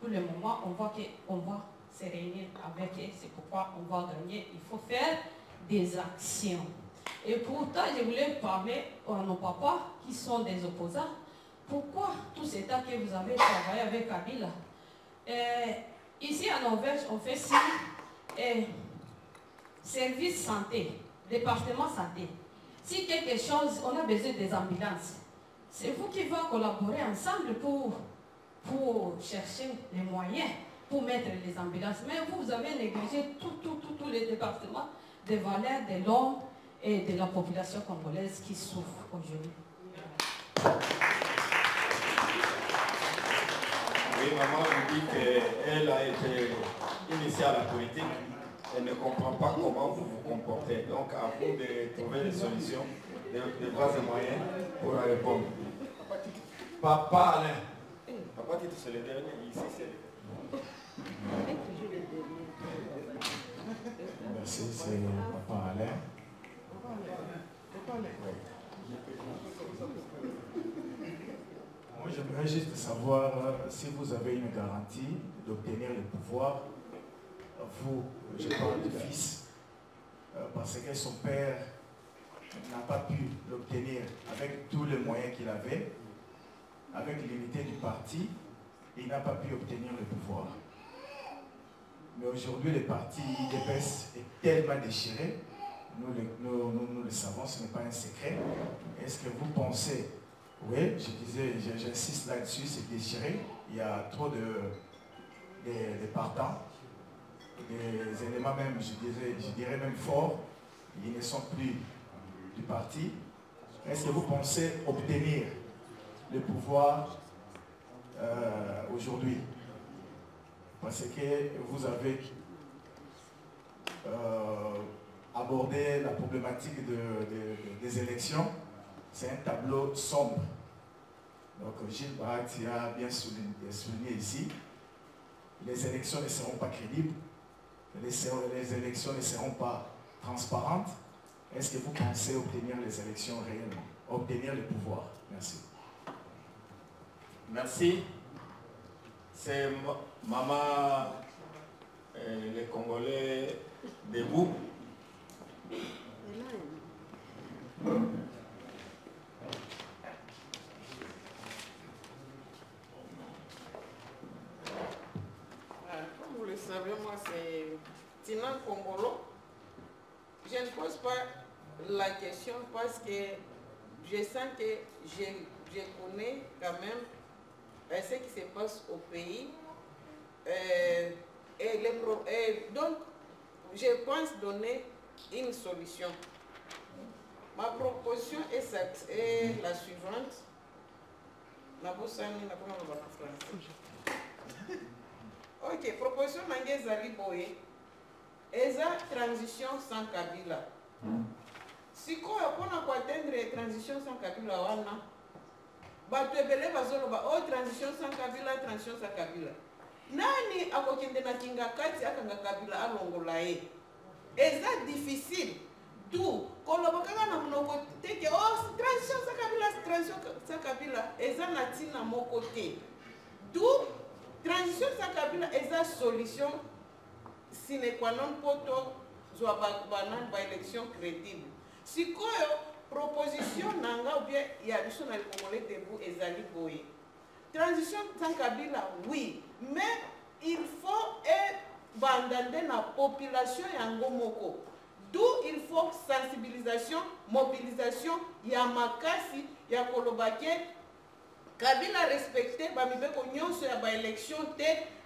pour le moment, on voit qu'on va se réunir avec eux, c'est pourquoi on va gagner. Il faut faire des actions. Et pourtant, je voulais parler à nos papas qui sont des opposants. Pourquoi tout ce temps que vous avez travaillé avec Kabila? Ici à Norvège, on fait ça. Service santé, département santé. Si quelque chose, on a besoin des ambulances, c'est vous qui va collaborer ensemble pour chercher les moyens pour mettre les ambulances. Mais vous avez négligé tous les départements des valeurs de l'homme et de la population congolaise qui souffre aujourd'hui. Oui, maman vous dit qu'elle a été initiée à la politique. Elle ne comprend pas comment vous vous comportez. Donc, à vous de trouver des solutions, des voies et moyens pour la répondre. Papa Alain. Papa Tito, c'est le dernier. Ici, c'est le dernier. Merci, c'est Papa Alain. Moi, j'aimerais juste savoir si vous avez une garantie d'obtenir le pouvoir, vous, je parle du fils, parce que son père n'a pas pu l'obtenir avec tous les moyens qu'il avait, avec l'unité du parti, il n'a pas pu obtenir le pouvoir. Mais aujourd'hui, le parti IDPS est tellement déchiré, nous le savons, ce n'est pas un secret. Est-ce que vous pensez, oui, j'insiste là-dessus, c'est déchiré, il y a trop de partants, des éléments même, je dirais même forts, ils ne sont plus du parti. Est-ce que vous pensez obtenir le pouvoir aujourd'hui? Parce que vous avez abordé la problématique des élections. C'est un tableau sombre. Donc Gilles Barati a bien souligné ici. Les élections ne seront pas crédibles. Les élections ne seront pas transparentes. Est-ce que vous pensez obtenir les élections réellement? Obtenir le pouvoir? Merci. Merci. C'est maman, les Congolais debout. Comme vous le savez, moi c'est Tina Kongolo. je ne pose pas la question parce que je sens que je connais quand même ce qui se passe au pays. Donc, je pense donner une solution. Ma proposition est la suivante. Ok, proposition Nangezali Boye. Eza transition sans Kabila. Si on a atteindre transition sans Kabila, transition sans Kabila, transition sans Kabila. Nani akokende na kinga kati akanga Kabila alongola ye. Eza difficile. Tout kolobokanga na monoko teke transition sans Kabila eza natina moko te. Tout transition sans Kabila eza solution sine qua non poto zwa ba élection crédible. Sikoyo proposition nanga ou bien ya biso na Congolais debout ezali boye. Transition sans Kabila, oui, mais il faut abandonner la population yango moko. D'où il faut sensibilisation, mobilisation, ya makasi, ya kolobake, Kabila respecter, bamibeko nyonso ya ba élection te,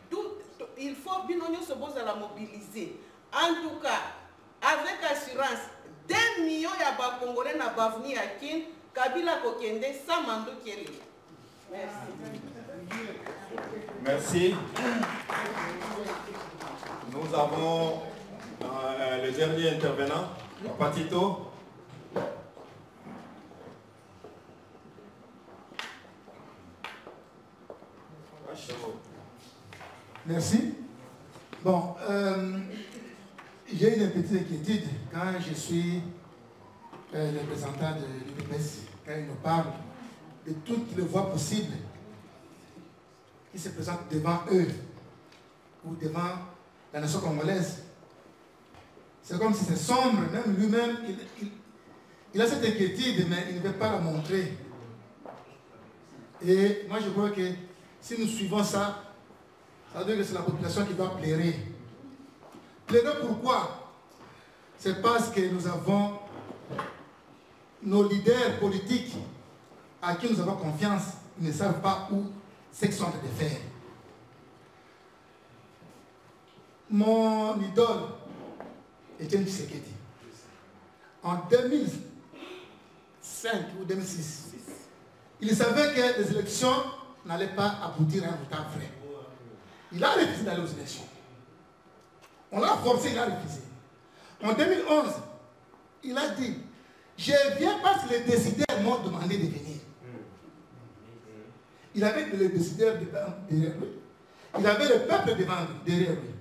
d'où il faut binonyo se pose à la mobiliser. En tout cas, avec assurance, 2 millions ya ba Congolais na bavni ya kin, Kabila kokende sans mando kele. Merci. Merci. Nous avons le dernier intervenant, Patito. Merci. Bon, j'ai une petite inquiétude quand je suis le représentant de l'UPS, quand il nous parle de toutes les voies possibles qui se présentent devant eux ou devant la nation congolaise. C'est comme si c'est sombre, même lui-même, il a cette inquiétude, mais il ne veut pas la montrer. Et moi je crois que si nous suivons ça, ça veut dire que c'est la population qui doit plairer. Plairer pourquoi? C'est parce que nous avons nos leaders politiques à qui nous avons confiance, ils ne savent pas où c'est qu'ils sont en train de faire. Mon idole était Tshisekedi. En 2005 ou 2006, il savait que les élections n'allaient pas aboutir à un résultat vrai. Il a refusé d'aller aux élections. On l'a forcé, il a refusé. En 2011, il a dit, je viens parce que les décideurs m'ont demandé de venir. Il avait les décideurs derrière lui. Il avait le peuple derrière lui.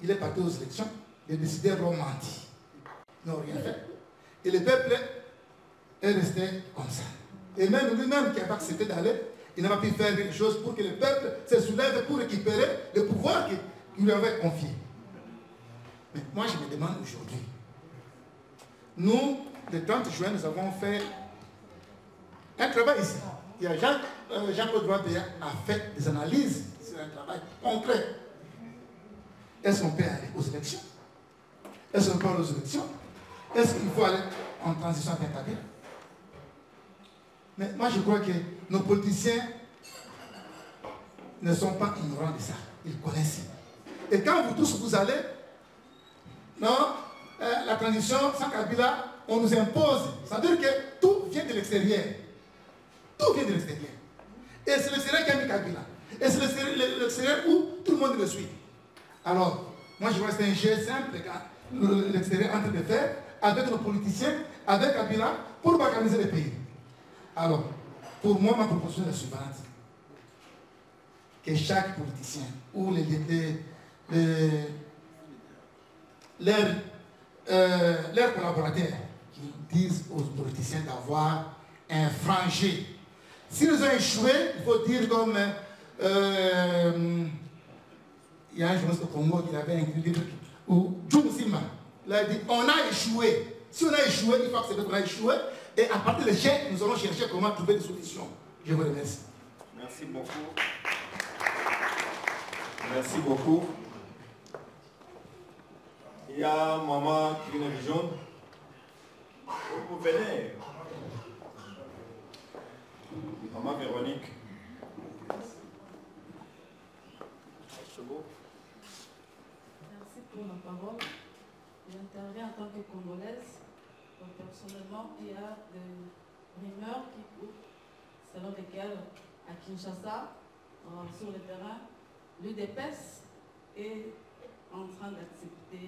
Il est parti aux élections. Les décideurs l'ont menti. Ils n'ont rien fait. Et le peuple est resté comme ça. Et même lui-même qui n'a pas accepté d'aller, il n'a pas pu faire quelque chose pour que le peuple se soulève pour récupérer le pouvoir qu'il lui avait confié. Mais moi, je me demande aujourd'hui. Nous, le 30 juin, nous avons fait un travail ici. Il y a Jean-Claude Wabea a fait des analyses sur un travail concret. Est-ce qu'on peut aller aux élections? Est-ce qu'on peut aller aux élections? Est-ce qu'il faut aller en transition avec Kabila? Mais moi je crois que nos politiciens ne sont pas ignorants de ça. Ils connaissent. Et quand vous tous vous allez, non, la transition sans Kabila, on nous impose. Ça veut dire que tout vient de l'extérieur. Tout vient de l'extérieur. Et c'est l'extérieur qui a mis Kabila. Et c'est l'extérieur où tout le monde le suit. Alors, moi je vois que c'est un jeu simple que l'extérieur est en train de faire avec nos politiciens, avec Kabila, pour organiser le pays. Alors, pour moi, ma proposition est la suivante. Que chaque politicien ou leurs collaborateurs qui disent aux politiciens d'avoir un frangé. S'ils ont échoué, il faut dire comme il y a un journaliste au Congo qui avait écrit un livre où Djoum Sima, il a dit on a échoué. Si on a échoué, il faut accepter qu'on a échoué. Et à partir de l'échec, nous allons chercher comment trouver des solutions. Je vous remercie. Merci beaucoup. Merci beaucoup. Il y a maman qui vient de jaune. Vous venez. Maman Véronique. Merci pour la parole. J'interviens en tant que Congolaise. Donc, personnellement, il y a des rumeurs qui courent selon lesquelles à Kinshasa, sur le terrain, l'UDPS est en train d'accepter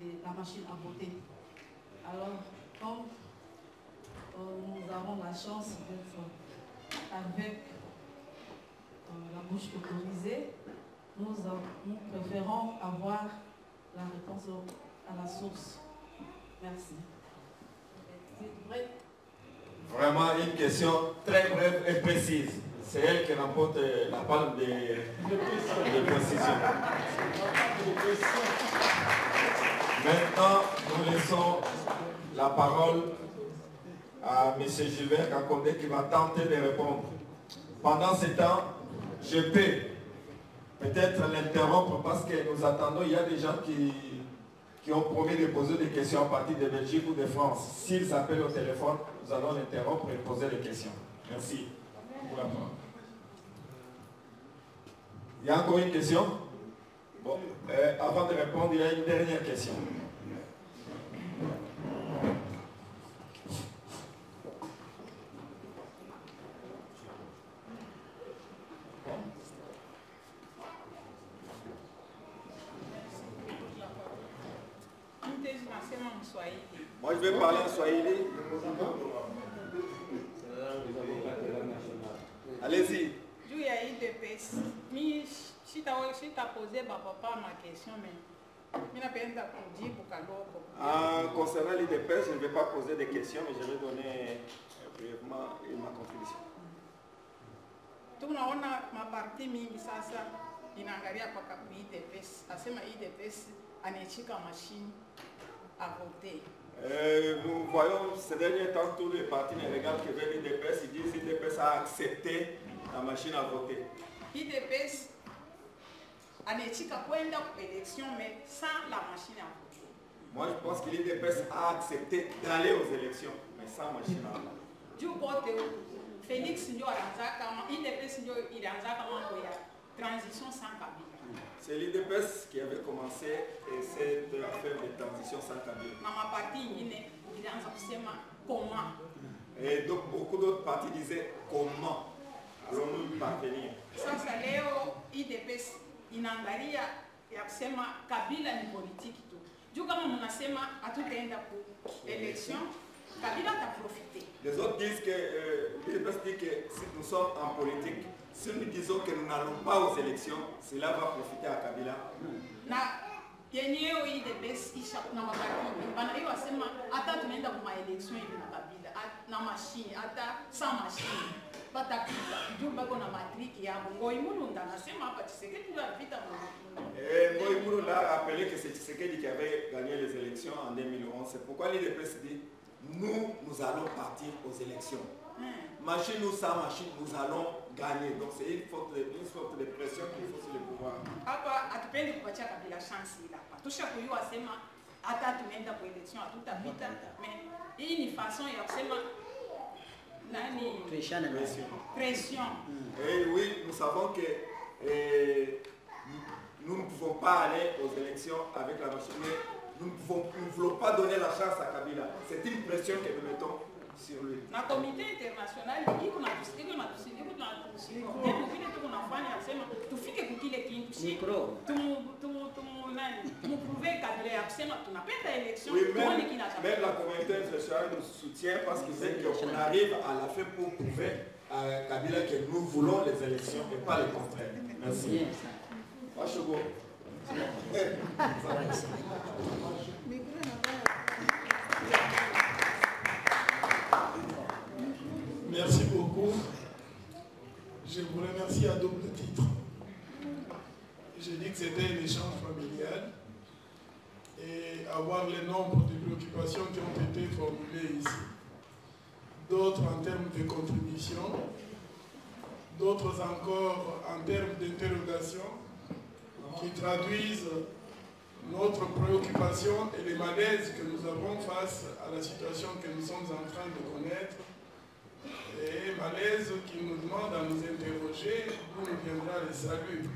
la machine à voter. Alors, comme nous avons la chance d'être avec la bouche autorisée, nous préférons avoir la réponse à la source. Merci. Vraiment une question très brève et précise. C'est elle qui remporte la palme de précision. Maintenant, nous laissons la parole à M. Gilbert Kakondé qui va tenter de répondre. Pendant ce temps, je peux peut-être l'interrompre parce que nous attendons, il y a des gens qui ont promis de poser des questions à partir de Belgique ou de France. S'ils appellent au téléphone, nous allons l'interrompre et poser des questions. Merci. Il y a encore une question? Bon, avant de répondre, il y a une dernière question. Moi, je vais parler en Swahili. Allez-y. Si tu as posé papa ma question, mais concernant l'IDPS, je ne vais pas poser de questions, mais je vais donner brièvement ma contribution. Tunaona maparti mingi sasa inaangalia kwa IDPS, asema IDPS anaichika machine à voter. Nous voyons ces derniers temps tous les partis ne regardent que vers l'IDPS, ils disent que l'IDPS a accepté la machine à voter. IDPS anaichika kwenda kwa élection mais sans la machine à voter. Moi je pense que l'IDPS a accepté d'aller aux élections mais sans machine à voter. Du côté Félix ndio alianza kama IDPS ndio ilianza mambo ya transition sans Kabila. C'est l'IDPS qui avait commencé cette affaire de transition sans Kabila. Mama parti ingine ilianza kusema comment. Et donc beaucoup d'autres partis disaient comment allons-nous y parvenir. Sasa leo IDPS inaangalia ya kusema Kabila ni politiki tu. Juu kama mnasema hatutaenda ku election, Kabila ta profiter. Les autres disent que l'IDPS dit que si nous sommes en politique, si nous disons que nous n'allons pas aux élections, cela va profiter à Kabila. Na yenyewe IDPS isha na mabaki. Bana hiyo wasema hata tunaenda kwa election hivi na Kabila na machine hata sans machine. Batakita juu bako na matriki yabo. Ngoimulunda anasema hapa Tshisekedi ndio alipita mwanzo. Ngoimulunda a rappelé que c'est Tshisekedi qui avait gagné les élections en 2011. C'est pourquoi l'IDPS dit nous allons partir aux élections. Machine ou sans machine, nous allons gagner. Donc c'est une sorte de pression qu'il faut sur le pouvoir. Hapa atupendi kupatia Kabila chance ila hapa. Tusha kuyua sema hata tunaenda kwa election hatutapita. Mais hii ni façon ya kusema nani pression. Et oui, nous savons que nous ne pouvons pas aller aux élections avec la machine. Nous ne voulons pas donner la chance à Kabila. C'est une pression que nous mettons sur lui. Na comité international iko na tusikie na tusikie na tusikie. Ndio vile tuko nafanya nasema tufike kukile kintu si nani mprouver Kabila ya kusema tunapenda election. Oui, même la communauté internationale nous soutient parce qu'ils veulent qu'on arrive à la fin pour prouver à Kabila que nous voulons les élections et pas le contraire. Merci. Wachogo. Merci beaucoup. Je vous remercie à double titre. J'ai dit que c'était un échange familial et avoir le nombre de préoccupations qui ont été formulées ici. D'autres en termes de contribution, d'autres encore en termes d'interrogation qui traduisent notre préoccupation et les malaises que nous avons face à la situation que nous sommes en train de connaître, et malaises qui nous demandent à nous interroger d'où nous viendra le salut.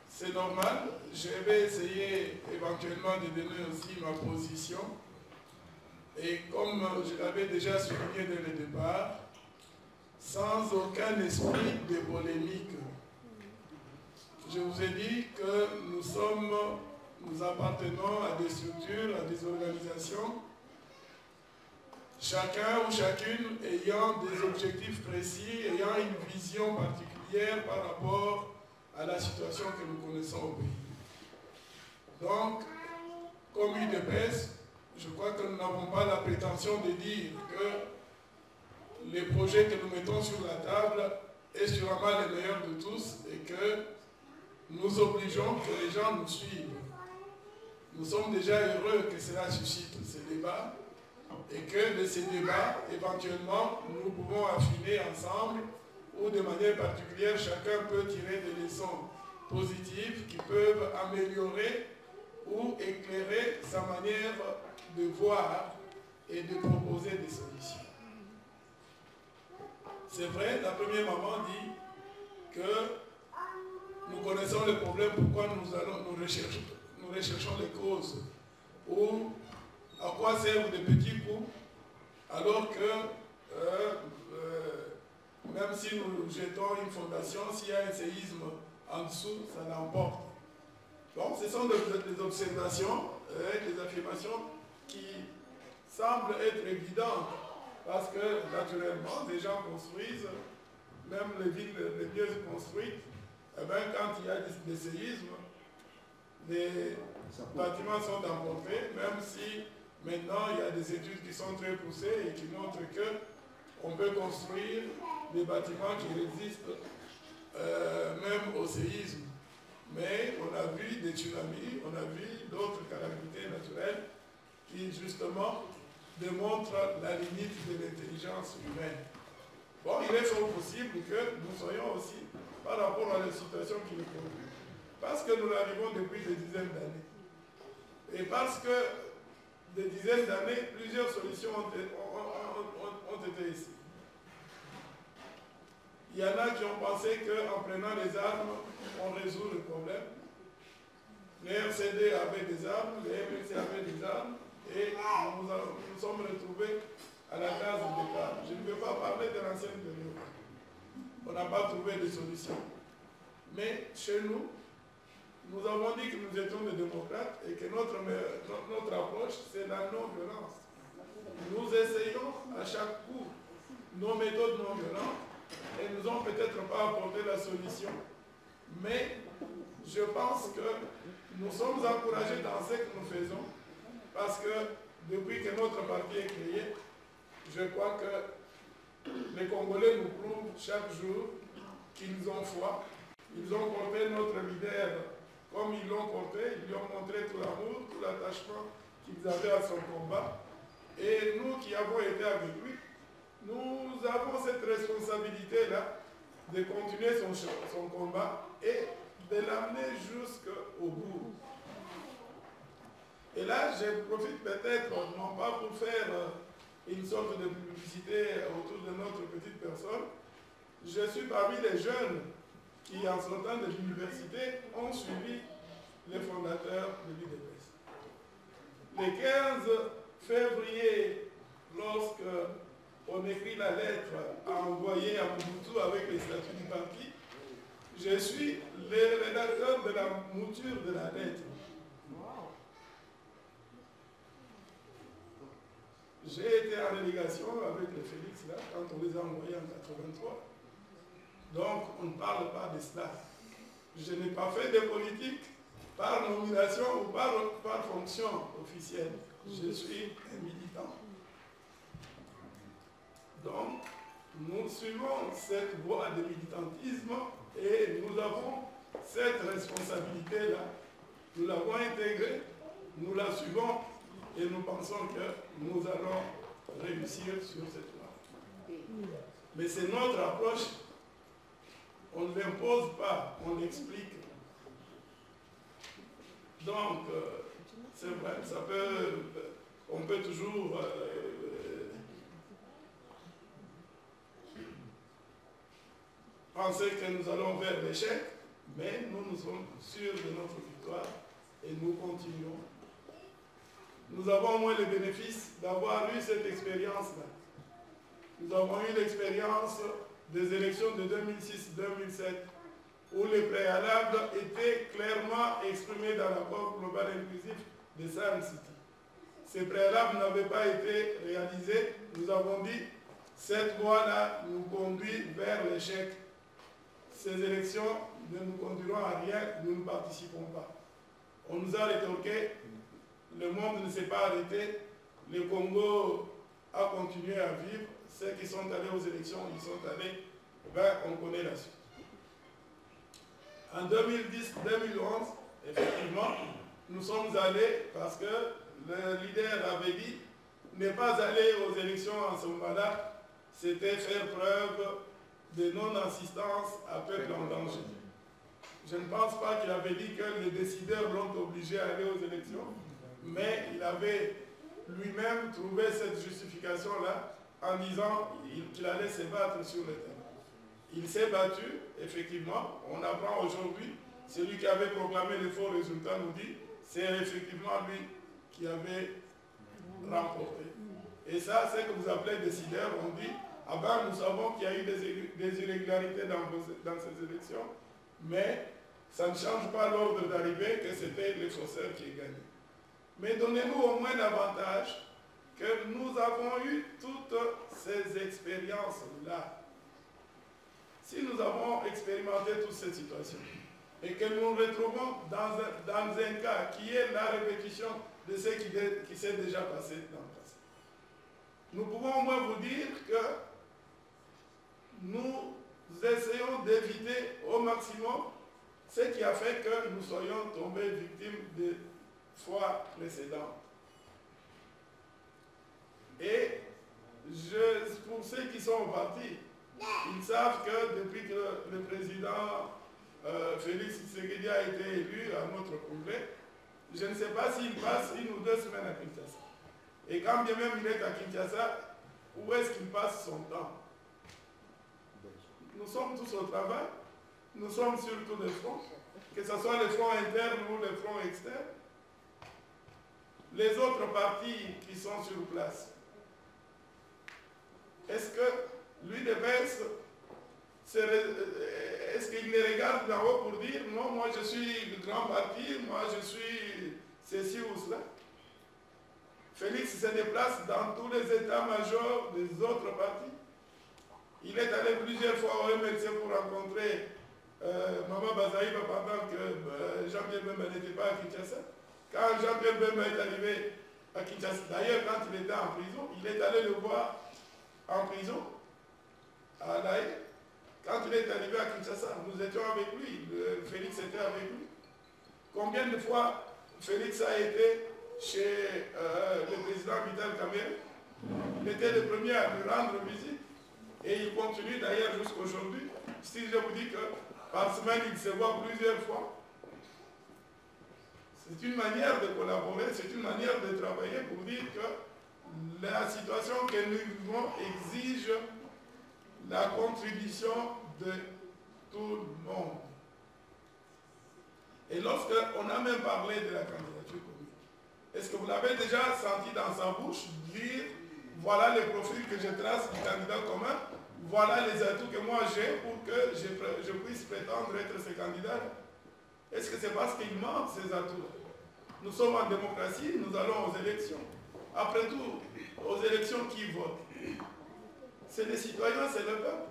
C'est normal, je vais essayer éventuellement de donner aussi ma position. Et comme je l'avais déjà souligné dès le départ, sans aucun esprit de polémique. Je vous ai dit que nous appartenons à des structures, à des organisations, chacun ou chacune ayant des objectifs précis, ayant une vision particulière par rapport à la situation que nous connaissons au pays. Donc, comme UDPS, je crois que nous n'avons pas la prétention de dire que les projets que nous mettons sur la table est sûrement le meilleur de tous et que nous obligeons que les gens nous suivent. Nous sommes déjà heureux que cela suscite ces débats et que de ces débats, éventuellement, nous pouvons affiner ensemble ou de manière particulière, chacun peut tirer des leçons positives qui peuvent améliorer ou éclairer sa manière de voir et de proposer des solutions. C'est vrai, la première maman dit que nous connaissons le problème, pourquoi nous recherchons les causes, ou à quoi servent des petits coups, alors que même si nous jetons une fondation, s'il y a un séisme en dessous, ça l'emporte. Donc ce sont des observations, des affirmations qui semblent être évidentes, parce que naturellement, des gens construisent, même les villes les mieux construites, eh bien, quand il y a des séismes, les bâtiments sont emportés, même si maintenant il y a des études qui sont très poussées et qui montrent qu'on peut construire des bâtiments qui résistent même au séisme. Mais on a vu des tsunamis, on a vu d'autres calamités naturelles qui justement démontrent la limite de l'intelligence humaine. Bon, il est fort possible que nous soyons aussi par rapport à la situation qui nous préoccupe. Parce que nous l'arrivons depuis des dizaines d'années. Et parce que des dizaines d'années, plusieurs solutions ont été ici. Il y en a qui ont pensé qu'en prenant les armes, on résout le problème. Les RCD avaient des armes, les MLC avaient des armes, et nous sommes retrouvés à la case de départ. Je ne veux pas parler de l'ancienne période. On n'a pas trouvé de solution. Mais chez nous, nous avons dit que nous étions des démocrates et que notre approche, c'est la non-violence. Nous essayons à chaque coup nos méthodes non-violentes et nous n'ont peut-être pas apporté la solution. Mais je pense que nous sommes encouragés dans ce que nous faisons parce que depuis que notre parti est créé, je crois que les Congolais nous prouvent chaque jour qu'ils ont foi. Ils ont porté notre leader comme ils l'ont porté, ils lui ont montré tout l'amour, tout l'attachement qu'ils avaient à son combat. Et nous qui avons été avec lui, nous avons cette responsabilité-là de continuer son combat et de l'amener jusqu'au bout. Et là, je profite peut-être, non pas pour faire une sorte de publicité autour de notre petite personne, je suis parmi les jeunes qui, en sortant de l'université, ont suivi les fondateurs de l'UDPS. Le 15 février, lorsque on écrit la lettre à envoyer à Mobutu avec les statuts du parti, je suis le rédacteur de la mouture de la lettre. J'ai été en délégation avec les Félix là, quand on les a envoyés en 83. Donc, on ne parle pas de cela. Je n'ai pas fait de politique par nomination ou par fonction officielle. Je suis un militant. Donc, nous suivons cette voie de militantisme et nous avons cette responsabilité-là. Nous l'avons intégrée, nous la suivons et nous pensons que nous allons réussir sur cette voie. Mais c'est notre approche. On ne l'impose pas, on l'explique. Donc, c'est vrai, on peut toujours penser que nous allons vers l'échec, mais nous sommes sûrs de notre victoire et nous continuons. Nous avons au moins le bénéfice d'avoir eu cette expérience-là. Nous avons eu l'expérience des élections de 2006-2007, où les préalables étaient clairement exprimés dans l'accord global inclusif de San City. Ces préalables n'avaient pas été réalisés. Nous avons dit, cette voie-là nous conduit vers l'échec. Ces élections ne nous conduiront à rien, nous ne participons pas. On nous a rétorqué, le monde ne s'est pas arrêté, le Congo a continué à vivre, ceux qui sont allés aux élections, ils sont allés, ben, on connaît la suite. En 2010-2011, effectivement, nous sommes allés parce que le leader avait dit ne pas aller aux élections en ce moment-là, c'était faire preuve de non-assistance à peuple en danger. Je ne pense pas qu'il avait dit que les décideurs l'ont obligé à aller aux élections, mais il avait lui-même trouvé cette justification-là en disant qu'il allait se battre sur le terrain. Il s'est battu, effectivement. On apprend aujourd'hui, celui qui avait proclamé les faux résultats nous dit, c'est effectivement lui qui avait remporté. Et ça, c'est que vous appelez décideur, on dit, ah ben, nous savons qu'il y a eu des irrégularités dans ces élections, mais ça ne change pas l'ordre d'arrivée que c'était les faussaires qui gagnaient. Mais donnez-nous au moins l'avantage que nous avons eu toutes ces expériences-là. Si nous avons expérimenté toutes ces situations et que nous nous retrouvons dans un cas qui est la répétition de ce qui s'est déjà passé dans le passé, nous pouvons au moins vous dire que nous essayons d'éviter au maximum ce qui a fait que nous soyons tombés victimes de fois précédentes. Et pour ceux qui sont partis, ils savent que depuis que le président Félix Tshisekedi a été élu à notre congrès, je ne sais pas s'il passe 1 ou 2 semaines à Kinshasa. Et quand bien même il est à Kinshasa, où est-ce qu'il passe son temps? Nous sommes tous au travail, nous sommes sur tous les fronts, que ce soit les fronts internes ou les fronts externes. Les autres partis qui sont sur place, est-ce que lui devait est-ce qu'il les regarde d'en haut pour dire non, moi je suis le grand parti, moi je suis ceci ou cela? Félix se déplace dans tous les états-majors des autres partis. Il est allé plusieurs fois au MLC pour rencontrer Maman Bazaïba pendant que Jean-Pierre Bemba n'était pas à Kinshasa. Quand Jean-Pierre Bemba est arrivé à Kinshasa, d'ailleurs quand il était en prison, il est allé le voir en prison à La Haye. Quand il est arrivé à Kinshasa, nous étions avec lui, Félix était avec lui. Combien de fois Félix a été chez le président Vital Kamerhe? Il était le premier à lui rendre visite et il continue d'ailleurs jusqu'aujourd'hui. Si je vous dis que par semaine il se voit plusieurs fois, c'est une manière de collaborer, c'est une manière de travailler pour dire que la situation que nous vivons exige la contribution de tout le monde. Et lorsqu'on a même parlé de la candidature commune, est-ce que vous l'avez déjà senti dans sa bouche dire voilà les profils que je trace du candidat commun, voilà les atouts que moi j'ai pour que je puisse prétendre être ce candidat? Est-ce que c'est parce qu'il manque ces atouts? Nous sommes en démocratie, nous allons aux élections. Après tout, aux élections, qui vote? C'est les citoyens, c'est le peuple.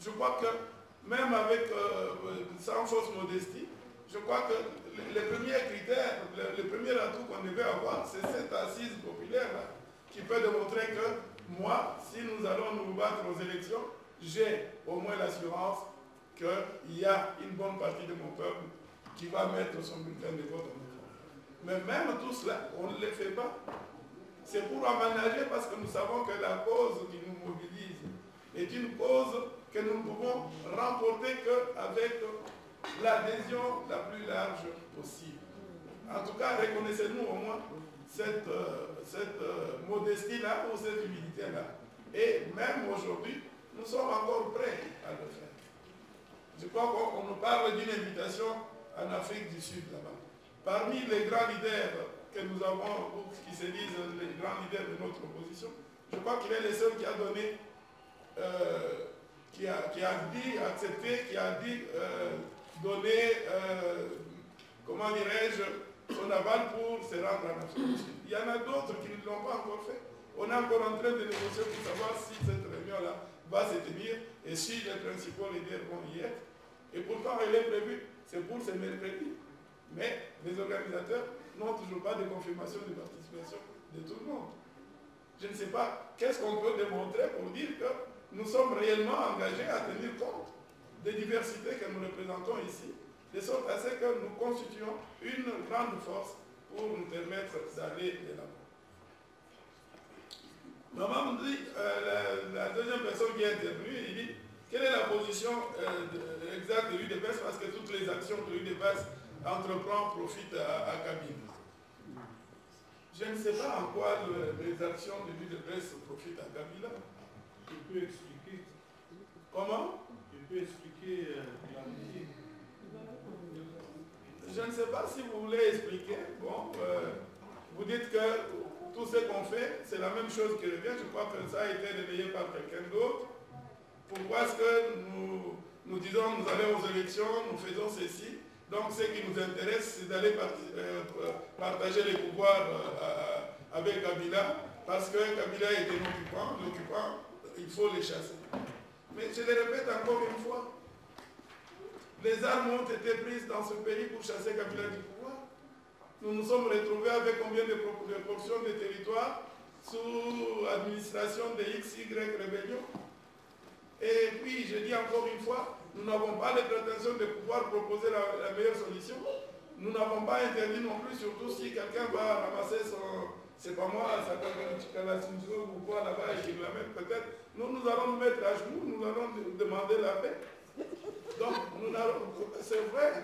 Je crois que, même avec, sans fausse modestie, je crois que les premiers critères, le premier atout qu'on devait avoir, c'est cette assise populaire-là, qui peut démontrer que moi, si nous allons nous battre aux élections, j'ai au moins l'assurance qu'il y a une bonne partie de mon peuple qui va mettre son bulletin de vote en effet. Mais même tout cela, on ne le fait pas. C'est pour aménager parce que nous savons que la cause qui nous mobilise est une cause que nous ne pouvons remporter qu'avec l'adhésion la plus large possible. En tout cas, reconnaissez-nous au moins cette modestie-là ou cette humilité-là. Et même aujourd'hui, nous sommes encore prêts à le faire. Je crois qu'on nous parle d'une invitation en Afrique du Sud là-bas. Parmi les grands leaders que nous avons, ou qui se disent les grands leaders de notre opposition, je crois qu'il est le seul qui a donné, qui a dit, accepté, qui a dit donner, comment dirais-je, son aval pour se rendre en Afrique du Sud. Il y en a d'autres qui ne l'ont pas encore fait. On est encore en train de négocier pour savoir si cette réunion-là va se tenir et si les principaux leaders vont y être. Et pourtant, elle est prévue, c'est pour ce mercredi. Mais les organisateurs n'ont toujours pas de confirmation de participation de tout le monde. Je ne sais pas qu'est-ce qu'on peut démontrer pour dire que nous sommes réellement engagés à tenir compte des diversités que nous représentons ici, de sorte à ce que nous constituions une grande force pour nous permettre d'aller de l'avant. Maman me dit, la deuxième personne qui est intervenue, il dit, quelle est la position exacte de l'UDPS parce que toutes les actions que l'UDPS entreprend profitent à Kabila. Je ne sais pas en quoi les actions de l'UDPS profitent à Kabila. Tu peux expliquer. Comment? Tu peux expliquer la musique. Je ne sais pas si vous voulez expliquer. Bon, vous dites que tout ce qu'on fait, c'est la même chose qui revient. Je crois que ça a été relayé par quelqu'un d'autre. Pourquoi est-ce que nous disons nous allons aux élections, nous faisons ceci? Donc ce qui nous intéresse, c'est d'aller partager les pouvoirs avec Kabila, parce que Kabila est un occupant. L'occupant, il faut les chasser. Mais je le répète encore une fois, les armes ont été prises dans ce pays pour chasser Kabila du pouvoir. Nous nous sommes retrouvés avec combien de portions de territoire sous administration de XY rébellion. Et puis, je dis encore une fois, nous n'avons pas les prétentions de pouvoir proposer la meilleure solution. Nous n'avons pas interdit non plus, surtout si quelqu'un va ramasser son, c'est pas moi, sa Kalachnikov ou quoi là-bas et qu'il la met peut-être. Nous allons nous mettre à genoux, nous allons demander la paix. Donc, c'est vrai,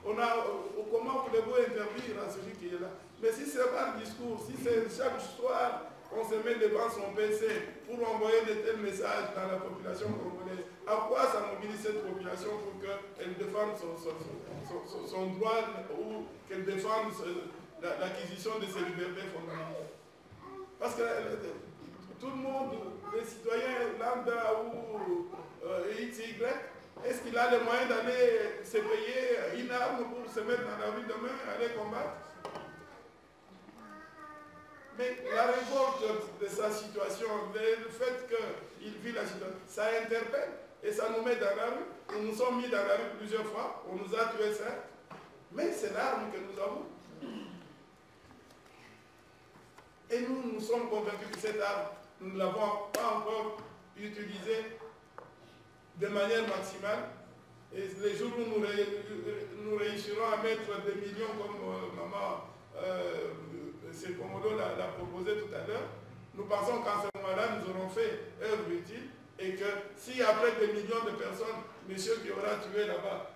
comment voulez-vous interdire à celui qui est là? Mais si c'est pas le discours, si c'est chaque soir on se met devant son PC pour envoyer de tels messages dans la population congolaise, à quoi ça mobilise cette population pour qu'elle défende son droit ou qu'elle défende l'acquisition de ses libertés fondamentales? Parce que tout le monde, les citoyens lambda ou XY, est-ce qu'il a les moyens d'aller se payer une arme pour se mettre dans la rue demain, aller combattre? Mais la révolte de sa situation, le fait qu'il vit la situation, ça interpelle et ça nous met dans la rue. Nous nous sommes mis dans la rue plusieurs fois, on nous a tués certes, mais c'est l'arme que nous avons. Et nous sommes convaincus que cette arme, nous ne l'avons pas encore utilisée de manière maximale. Et les jours où nous réussirons à mettre des millions comme maman c'est Komodo l'a proposé tout à l'heure, nous pensons qu'en ce moment-là, nous aurons fait œuvre utile et que si après des millions de personnes, monsieur qui aura tué là-bas,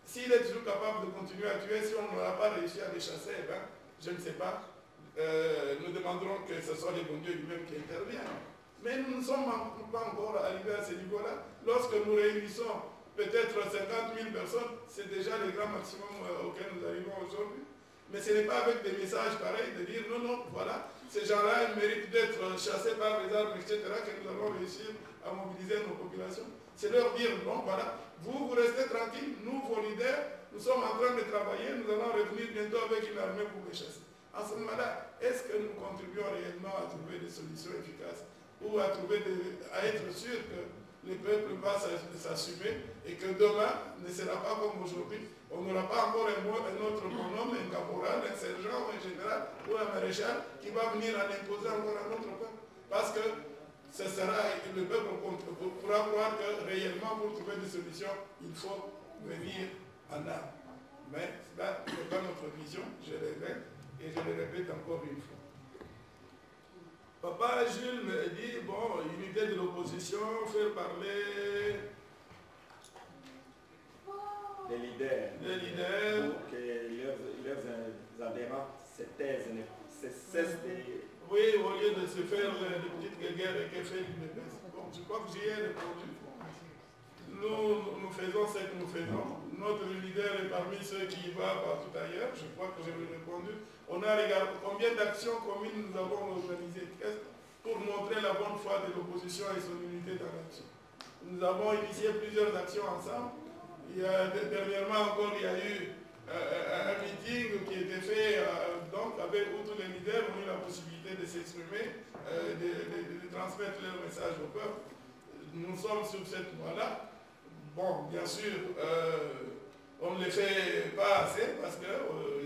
s'il est toujours capable de continuer à tuer, si on n'aura pas réussi à les chasser, ben, je ne sais pas, nous demanderons que ce soit les bons dieux lui-même qui interviennent. Mais nous ne sommes pas encore arrivés à ce niveau-là. Lorsque nous réunissons peut-être 50 000 personnes, c'est déjà le grand maximum auquel nous arrivons aujourd'hui. Mais ce n'est pas avec des messages pareils de dire non, non, voilà, ces gens-là méritent d'être chassés par les armes, etc., que nous allons réussir à mobiliser nos populations. C'est leur dire non, voilà, vous restez tranquilles, nous, vos leaders, nous sommes en train de travailler, nous allons revenir bientôt avec une armée pour les chasser. En ce moment-là, est-ce que nous contribuons réellement à trouver des solutions efficaces ou à être sûr que le peuple va s'assumer et que demain ne sera pas comme aujourd'hui? On n'aura pas encore un autre bonhomme, un caporal, un sergent, un général ou un maréchal qui va venir en imposer encore à notre peuple. Parce que ce sera, le peuple pourra croire que réellement pour trouver des solutions, il faut venir en armes. Mais là, ce n'est pas notre vision, je le regrette et je le répète encore une fois. Papa Jules me dit, bon, unité de l'opposition, faire parler les leaders. Les leaders. Pour que leurs adhérents se taisent, cessent de... Oui, au lieu de se faire des petites guerres que fait l'UDPS. Bon, je crois que j'y ai répondu. Nous faisons ce que nous faisons. Notre leader est parmi ceux qui vont partout ailleurs. Je crois que je lui ai répondu. On a regardé combien d'actions communes nous avons organisées pour montrer la bonne foi de l'opposition et son unité dans l'action. Nous avons initié plusieurs actions ensemble. Dernièrement encore, il y a eu un meeting qui était fait donc avec où tous les leaders ont eu la possibilité de s'exprimer, de transmettre leur message au peuple. Nous sommes sur cette voie-là. Bon, bien sûr, on ne le fait pas assez parce que,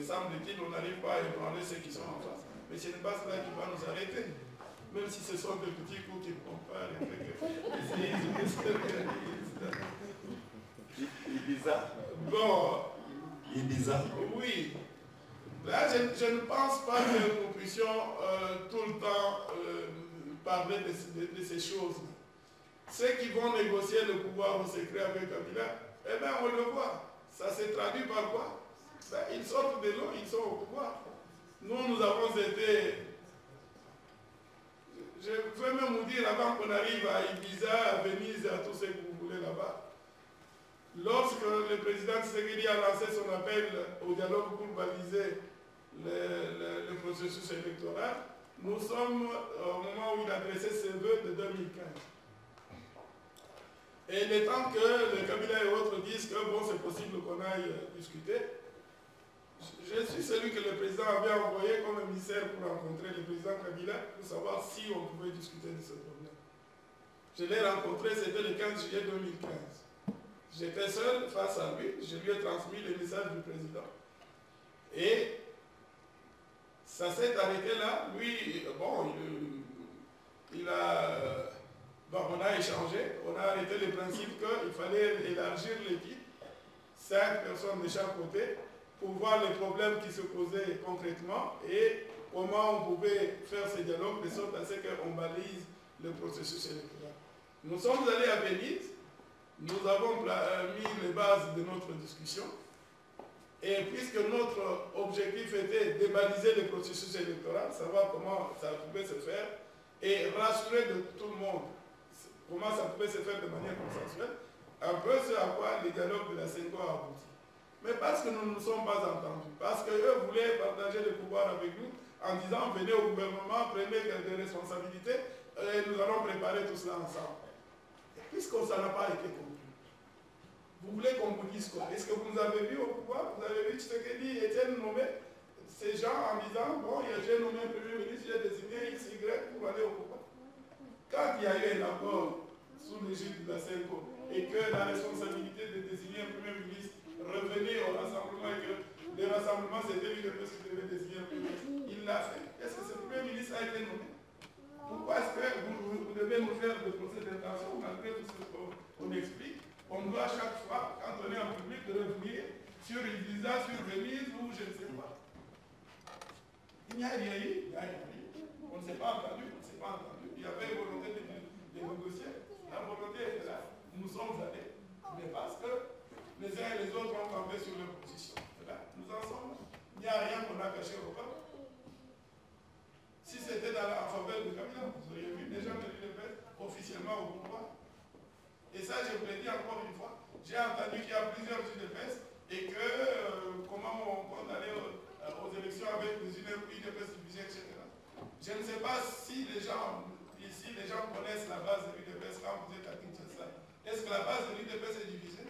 semble-t-il, on n'arrive pas à ébranler ceux qui sont en face. Mais ce n'est pas cela qui va nous arrêter. Même si ce sont des petits coups qui ne vont pas arrêter. Ibiza. Bon. Ibiza. Oui. Là, je ne pense pas que nous puissions tout le temps parler de ces choses. Ceux qui vont négocier le pouvoir au secret avec Kabila, eh bien, on le voit. Ça se traduit par quoi? Ben, ils sortent de l'eau, ils sont au pouvoir. Nous avons été... Je veux même vous dire, avant qu'on arrive à Ibiza, à Venise, à tout ce que vous voulez là-bas, lorsque le président Tshisekedi a lancé son appel au dialogue pour baliser le processus électoral, nous sommes au moment où il a adressé ses vœux de 2015. Et il est temps que le Kabila et autres disent que bon, c'est possible qu'on aille discuter. Je suis celui que le président avait envoyé comme émissaire pour rencontrer le président Kabila pour savoir si on pouvait discuter de ce problème. Je l'ai rencontré, c'était le 15 juillet 2015. J'étais seul face à lui, je lui ai transmis les messages du président. Et ça s'est arrêté là. Lui, bon, on a échangé, on a arrêté le principe qu'il fallait élargir l'équipe, 5 personnes de chaque côté, pour voir les problèmes qui se posaient concrètement et comment on pouvait faire ces dialogues de sorte à ce qu'on balise le processus électoral. Nous sommes allés à Venise, nous avons mis les bases de notre discussion et puisque notre objectif était de baliser le processus électoral, savoir comment ça pouvait se faire et rassurer de tout le monde comment ça pouvait se faire de manière consensuelle, un peu ce à quoi le dialogue de la CENCO a abouti. Mais parce que nous ne nous sommes pas entendus, parce qu'eux voulaient partager le pouvoir avec nous en disant venez au gouvernement, prenez des responsabilités et nous allons préparer tout cela ensemble. Puisque ça n'a pas été conclu, vous voulez qu'on vous dise quoi? Est-ce que vous nous avez vu au pouvoir? Vous avez vu Tshisekedi et Etienne nommer ces gens en disant bon, j'ai nommé un premier ministre, j'ai désigné X, Y pour aller au pouvoir. Quand il y a eu un accord sous l'égide de la CENCO et que la responsabilité de désigner un premier ministre revenait au rassemblement et que le rassemblement c'était lui le qui devait désigner un premier ministre, il l'a fait. Est-ce que ce premier ministre a été nommé? Pourquoi est-ce que vous devez nous faire des procès d'intention malgré tout ce qu'on explique? On doit à chaque fois, quand on est en public, de revenir sur Ibiza, sur Venise ou je ne sais pas. Il n'y a rien eu, on ne s'est pas entendu, on ne s'est pas entendu. Il y avait une volonté de négocier. La volonté était là. Nous sommes allés. Mais parce que les uns et les autres ont campé sur leur position. Là, nous en sommes. Il n'y a rien qu'on a caché au peuple. Si c'était en faveur de Kabila, vous auriez vu des gens de l'UDPS officiellement au pouvoir. Et ça, je vous l'ai dit encore une fois. J'ai entendu qu'il y a plusieurs UDPS et que comment on compte aller aux élections avec les UDPS divisées, etc. Je ne sais pas si les gens ici, les gens connaissent la base de l'UDPS quand vous êtes à Kinshasa. Est-ce que la base de l'UDPS est divisée?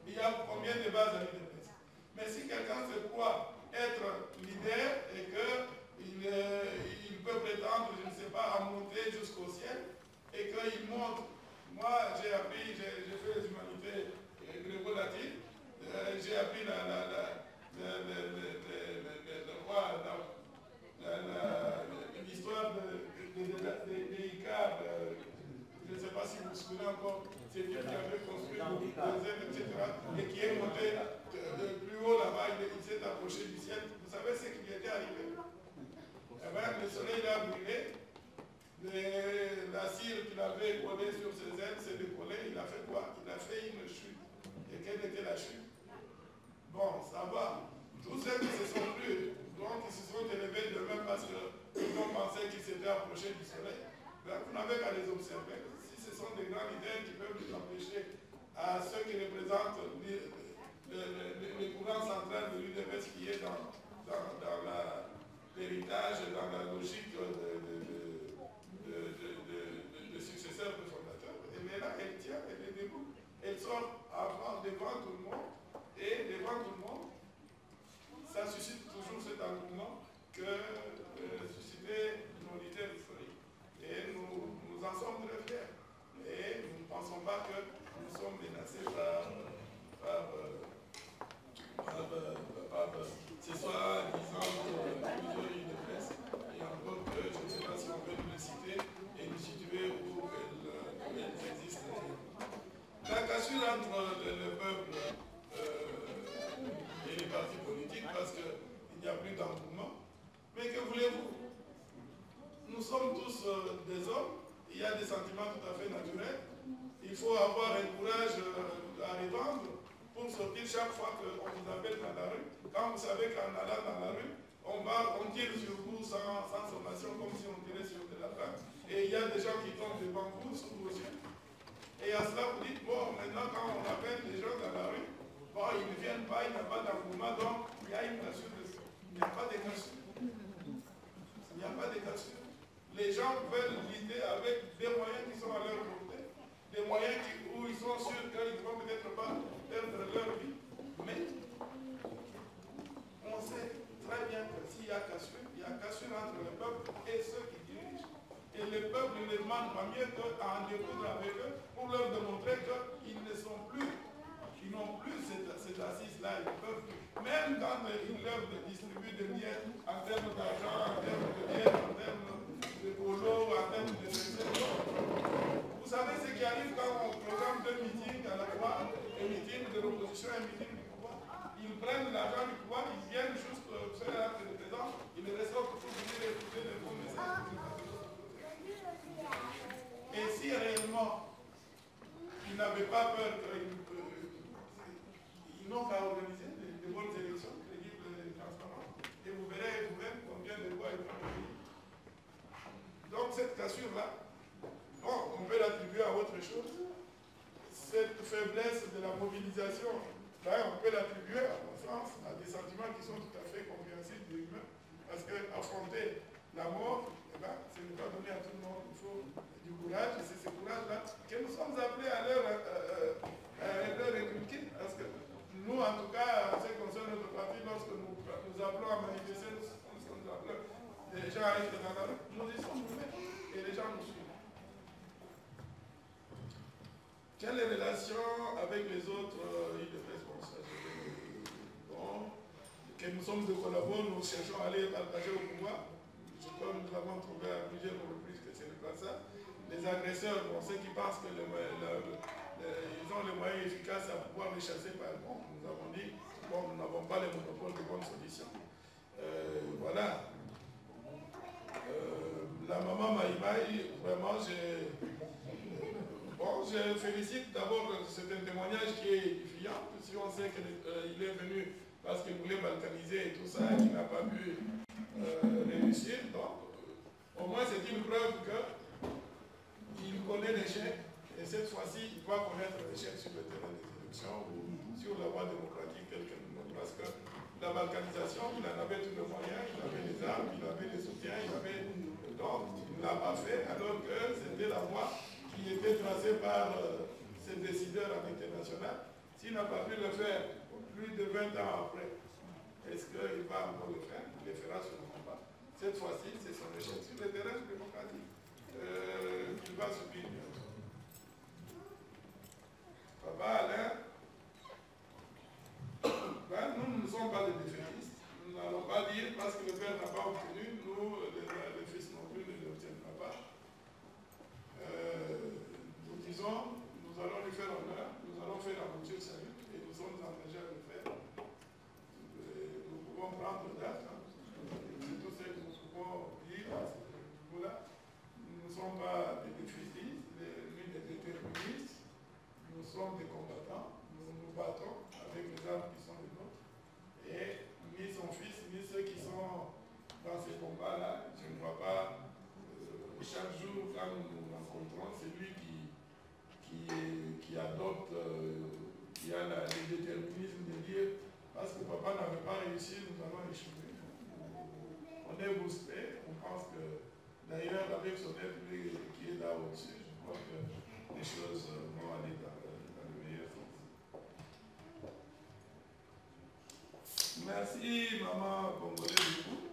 Il y a combien de bases à l'UDPS? Mais si quelqu'un se croit être leader et qu'il peut prétendre, je ne sais pas, à monter jusqu'au ciel et qu'il montre, moi j'ai appris, j'ai fait les humanités gréco-latines, j'ai appris l'histoire des Icars, je ne sais pas si vous vous souvenez encore, c'est lui qui avait construit le deuxième, etc., et qui est monté plus haut là-bas, il s'est approché du ciel. Vous savez ce qui lui était arrivé? Eh bien, le soleil a brûlé, la cire qu'il avait collée sur ses ailes s'est décollée, il a fait quoi? Il a fait une chute. Et quelle était la chute? Bon, ça va. Tous ceux qui se sont plus, donc ils se sont élevés de même parce qu'ils ont pensé qu'ils s'étaient approchés du soleil. Ben, vous n'avez qu'à les observer. Si ce sont des grands leaders qui peuvent les empêcher à ceux qui représentent le courant central de l'UDPS qui est dans l'héritage, dans la logique de successeurs de fondateurs, elle est là, elle tient, elle est debout. Elle sort devant tout le monde, et devant tout le monde, ça suscite toujours cet engouement que suscitait nos leaders historiques. Et nous en sommes très fiers. Et nous ne pensons pas que nous sommes menacés par ce soit disant plusieurs lignes de presse. Et encore que je ne sais pas si on peut nous les citer et nous situer où elles existent. La cassure entre le peuple et les partis politiques, parce qu'il n'y a plus d'engouement. Mais que voulez-vous? Nous sommes tous des hommes, il y a des sentiments tout à fait naturels. Il faut avoir un courage à revendre pour sortir chaque fois qu'on vous appelle dans la rue. Quand vous savez qu'en allant dans la rue, on tire sur vous sans sommation, comme si on tirait sur de la plaque. Et il y a des gens qui tombent devant vous, sous vos yeux. Et à cela, vous dites, bon, maintenant, quand on appelle les gens dans la rue, bon, ils ne viennent pas, il n'y a pas d'engouement, donc il y a une cassure dessus. Il n'y a pas de cassure. Il n'y a pas de cassure. Les gens veulent lutter avec des moyens qui sont à leur portée, des moyens où ils sont sûrs qu'ils ne vont peut-être pas perdre leur vie. Mais on sait très bien que s'il y a cassure, il y a cassure entre le peuple et ceux qui dirigent. Et le peuple ne demande pas mieux qu'à en découdre avec eux pour leur démontrer qu'ils ne sont plus, qu'ils n'ont plus cette assise-là, ils peuvent plus. Même quand ils leur distribuent des miettes en termes d'argent, en termes de bière, en termes de polo, en termes de vous savez ce qui arrive quand on programme deux meetings à la fois, un meeting de l'opposition et un meeting du pouvoir. Ils prennent l'argent du pouvoir, ils viennent juste faire l'acte de présence, ils le ressortent pour venir écouter les bons messages. Et si réellement ils n'avaient pas peur qu'ils n'ont qu'à organiser de bonnes élections, crédibles et transparentes, et vous verrez vous-même combien de voix ils vont gagner. Donc cette cassure-là, bon, on peut l'attribuer à autre chose. Cette faiblesse de la mobilisation, là, on peut l'attribuer, à mon sens, à des sentiments qui sont tout à fait compréhensibles de l'humain. Parce qu'affronter la mort, eh ben, ce n'est pas donné à tout le monde. Il faut du courage, et c'est ce courage-là que nous sommes appelés à leur inculquer. Parce que nous, en tout cas, en ce qui concerne notre parti, lorsque nous appelons à manifester, nous appelons les gens à être dans la rue, nous y sommes nous-mêmes, et les gens nous suivent. Quelle est la relation avec les autres IDPS? Bon, que nous sommes de collaborer, nous cherchons à aller partager au pouvoir. Comme nous l'avons trouvé à plusieurs reprises que ce n'est pas ça. Les agresseurs, bon, ceux qui pensent qu'ils ont les moyens efficaces à pouvoir les chasser par bon, nous avons dit, bon, nous n'avons pas le monopole de bonnes solutions. Voilà. La maman Maïmaï, vraiment, je félicite d'abord, c'est un témoignage qui est édifiant. Si on sait qu'il est venu parce qu'il voulait balkaniser et tout ça, et qu'il n'a pas pu réussir, donc au moins c'est une preuve qu'il connaît l'échec, et cette fois-ci, il va connaître l'échec sur le terrain des élections ou sur la voie démocratique telle que nous montrons. Parce que la balkanisation, il en avait tous les moyens, il avait les armes, il avait les soutiens, donc il ne l'a pas fait, alors que c'était la voie qui était tracée par ces décideurs à l'international. S'il n'a pas pu le faire plus de 20 ans après, est-ce qu'il va encore le faire? Il le fera sûrement pas. Cette fois-ci, c'est son échec sur le terrain démocratique qu'il va subir. Papa Alain, nous ne sommes pas des défaitistes. Nous n'allons pas dire parce que le père n'a pas obtenu, nous, le fils non plus, ne l'obtiendra pas. Nous disons, nous allons lui faire honneur, nous allons faire la voiture salut, et nous sommes engagés à le faire. Nous pouvons prendre date, c'est tout ce que nous pouvons dire à ce niveau-là. Nous ne sommes pas des défaitistes, ni des déterministes, nous sommes des combattants, nous nous battons avec les armes qui sont les nôtres quand nous nous rencontrons, c'est lui qui adopte, qui a le déterminisme de dire parce que papa n'avait pas réussi, nous allons échouer. On est boosté, on pense que d'ailleurs avec son être lui qui est là au-dessus, je crois que les choses vont aller dans le meilleur sens. Merci maman congolaise du coup.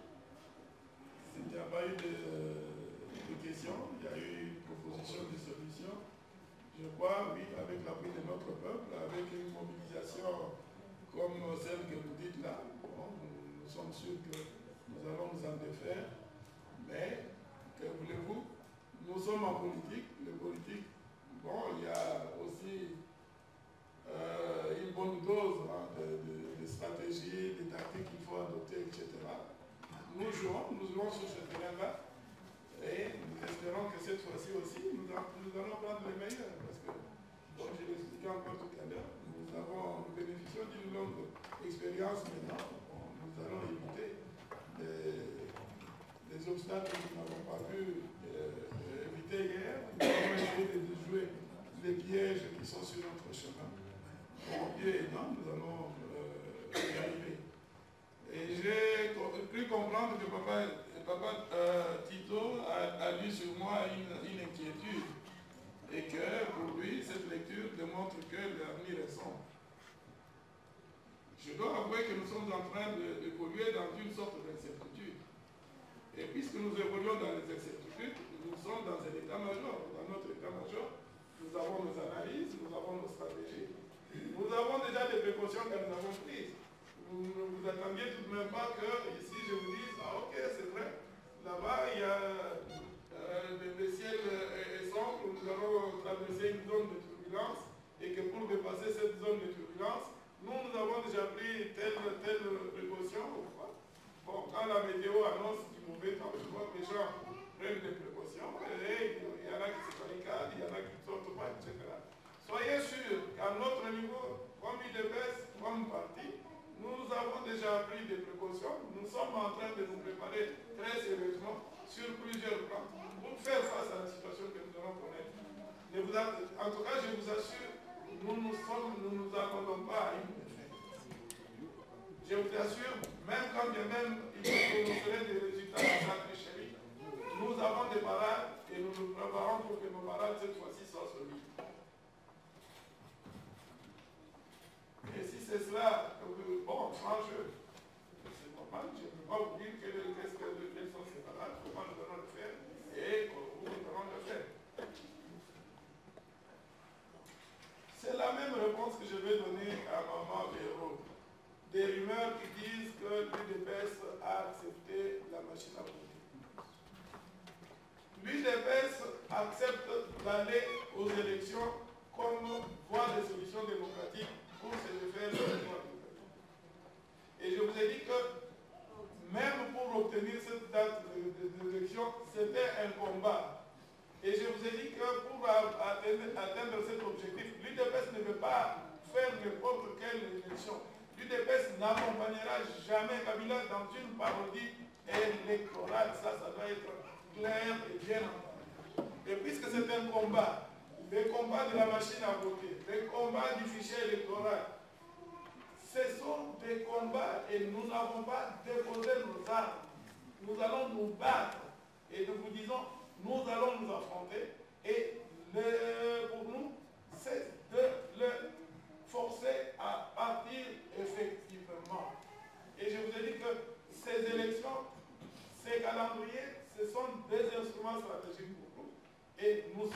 Il n'y a pas eu de questions, il y a eu une proposition de solution. Je crois, oui, avec l'appui de notre peuple, avec une mobilisation comme celle que vous dites là, bon, nous sommes sûrs que nous allons nous en défaire. Mais, que voulez-vous, nous sommes en politique. Le politique, bon, il y a aussi une bonne dose hein, de stratégie, de tactiques qu'il faut adopter, etc. Nous jouons sur ce terrain-là. Et nous espérons que cette fois-ci aussi, nous allons prendre les meilleurs. Parce que, comme je l'ai expliqué encore tout à l'heure, nous bénéficions d'une longue expérience maintenant. Nous allons éviter les obstacles que nous n'avons pas pu éviter hier. Nous allons essayer de jouer les pièges qui sont sur notre chemin. Bon Dieu aidant, nous allons y arriver. Et j'ai cru comprendre que Papa Tito a lu sur moi une inquiétude et que pour lui, cette lecture démontre que l'avenir est sombre. Je dois avouer que nous sommes en train d'évoluer dans une sorte d'incertitude. Et puisque nous évoluons dans les incertitudes, nous sommes dans un état-major. Dans notre état-major, nous avons nos analyses, nous avons nos stratégies. Nous avons déjà des précautions que nous avons prises. Vous ne vous attendiez tout de même pas que ici je vous dise, ah ok, c'est vrai, là-bas il y a le ciel est sombre, nous allons traverser une zone de turbulence et que pour dépasser cette zone de turbulence, nous avons déjà pris telle précaution. Bon, quand la météo annonce du mauvais temps, je vois que les gens prennent des précautions et il y en a qui se barricadent, il y en a qui ne sortent pas, etc. Soyez sûrs qu'à notre niveau, comme UDPS, comme parti, nous avons déjà pris des précautions. Nous sommes en train de nous préparer très sérieusement sur plusieurs plans pour faire face à la situation que nous allons connaître. En tout cas, je vous assure, nous ne nous attendons pas à une défaite. Je vous assure, même quand bien même il faut montrer des résultats de la tricherie, nous avons des parades et nous nous préparons pour que nos parades cette fois-ci soient solides. Et si c'est cela, bon, franchement, c'est normal, je ne peux pas vous dire quelles sont ces parades, comment nous allons le faire et où nous allons le faire. C'est la même réponse que je vais donner à Maman Véro. Des rumeurs qui disent que l'UDPS a accepté la machine à voter. L'UDPS accepte d'aller aux élections comme voie de solution démocratique pour se refaire le pouvoir démocratique. Et je vous ai dit que même pour obtenir cette date d'élection, c'était un combat. Et je vous ai dit que pour atteindre cet objectif, l'UDPS ne veut pas faire n'importe quelle élection. L'UDPS n'accompagnera jamais Kabila dans une parodie électorale. Ça doit être clair et bien entendu. Et puisque c'est un combat, le combat de la machine à voter, le combat du fichier électoral, ce sont des combats et nous n'avons pas déposé nos armes. Nous allons nous battre et nous vous disons, nous allons nous affronter et pour nous, c'est de le forcer à partir effectivement. Et je vous ai dit que ces élections, ces calendriers, ce sont des instruments stratégiques pour nous. Et nous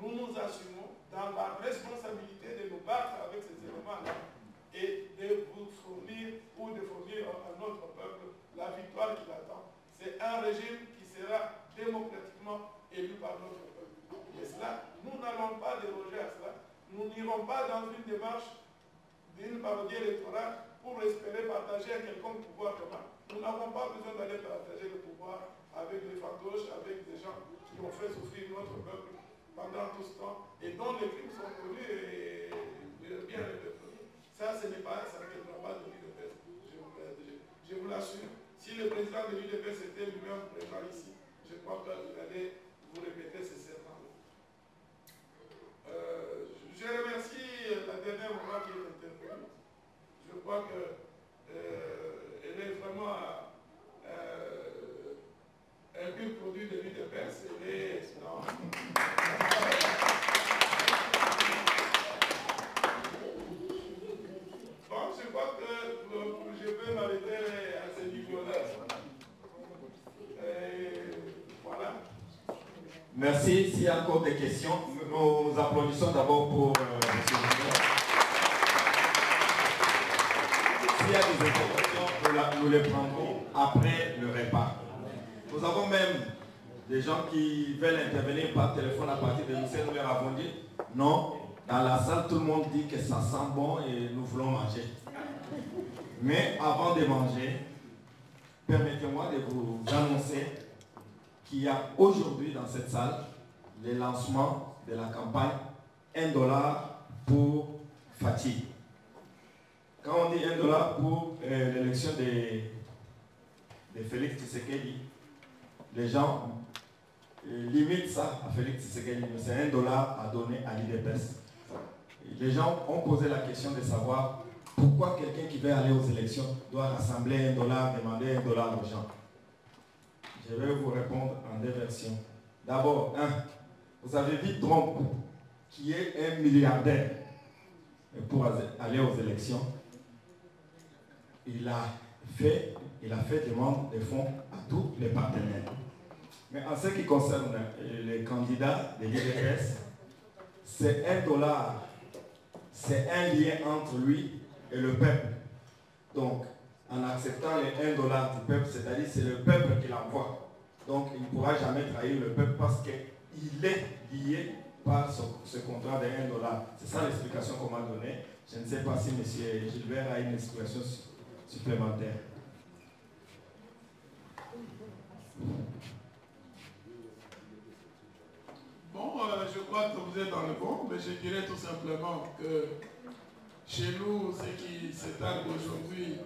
nous assumons dans la responsabilité de nous battre avec ces éléments-là et de vous fournir ou de fournir à notre peuple la victoire qui l'attend. C'est un régime qui sera démocratiquement élu par notre peuple. Et cela, nous n'allons pas déroger à cela. Nous n'irons pas dans une démarche d'une parodie électorale pour espérer partager un quelconque pouvoir commun. Nous n'avons pas besoin d'aller partager le pouvoir avec des fantoches, avec des gens qui ont fait souffrir notre peuple pendant tout ce temps et dont les crimes sont connus et bien répertoriés. Ça, ce n'est pas, ça ne viendra pas de l'UDPS. Je vous l'assure. Si le président de l'UDPS était lui-même présent ici, je crois que Merci. S'il y a encore des questions, nous applaudissons d'abord pour M. Jilbert. S'il y a des interventions, nous les prendrons après le repas. Nous avons même des gens qui veulent intervenir par téléphone à partir de 17h. Nous leur avons dit non. Dans la salle, tout le monde dit que ça sent bon et nous voulons manger. Mais avant de manger, permettez-moi de vous annoncer qu'il y a aujourd'hui dans cette salle le lancement de la campagne $1 pour Fatih. Quand on dit $1 pour l'élection de Félix Tshisekedi, les gens limitent ça à Félix Tshisekedi, mais c'est $1 à donner à l'IDPS. Les gens ont posé la question de savoir pourquoi quelqu'un qui veut aller aux élections doit rassembler $1, demander $1 aux gens. Je vais vous répondre en deux versions. D'abord, vous avez vu Trump, qui est un milliardaire. Et pour aller aux élections, il a fait demande de fonds à tous les partenaires. Mais en ce qui concerne les candidats de l'IDPS, c'est $1. C'est un lien entre lui et le peuple. Donc, en acceptant les $1 du peuple, c'est-à-dire c'est le peuple qui l'envoie. Donc, il ne pourra jamais trahir le peuple parce qu'il est lié par ce contrat de $1. C'est ça l'explication qu'on m'a donnée. Je ne sais pas si M. Gilbert a une explication supplémentaire. Bon, je crois que vous êtes dans le bon, mais je dirais tout simplement que chez nous, ceux qui s'étalent aujourd'hui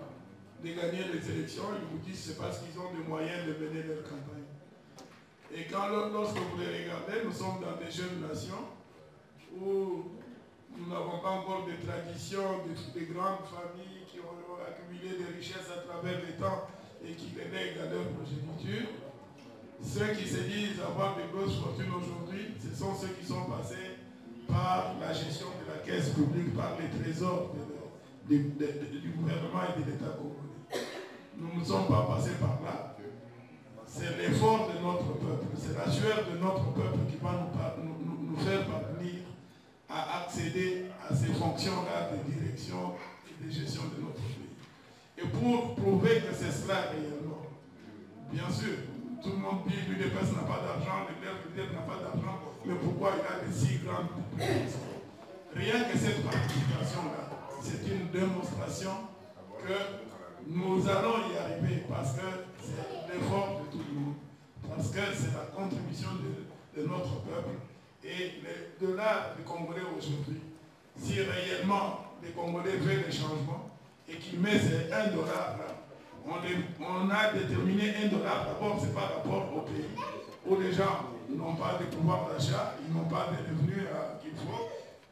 de gagner les élections, ils vous disent que c'est parce qu'ils ont des moyens de mener leur campagne. Et lorsque vous les regardez, nous sommes dans des jeunes nations où nous n'avons pas encore de tradition, de grandes familles qui ont accumulé des richesses à travers le temps et qui les lèguent à leur progéniture. Ceux qui se disent avoir de grosses fortunes aujourd'hui, ce sont ceux qui sont passés par la gestion de la caisse publique, par les trésors du gouvernement et de l'État congolais. Nous ne sommes pas passés par là. C'est l'effort de notre peuple, c'est la sueur de notre peuple qui va nous faire parvenir à accéder à ces fonctions-là de direction et de gestion de notre pays. Et pour prouver que c'est cela réellement, bien sûr, tout le monde dit que l'UDPS n'a pas d'argent, le leader n'a pas d'argent, mais pourquoi il a des si grandes propositions? Rien que cette participation-là, c'est une démonstration que nous allons y arriver parce que c'est l'effort de tout le monde, parce que c'est la contribution de notre peuple. Et de là, les Congolais aujourd'hui, si réellement les Congolais veulent des changements et qu'ils mettent ces $1 là, on a déterminé $1 d'abord, c'est par rapport au pays où les gens n'ont pas de pouvoir d'achat, ils n'ont pas de revenus qu'il faut.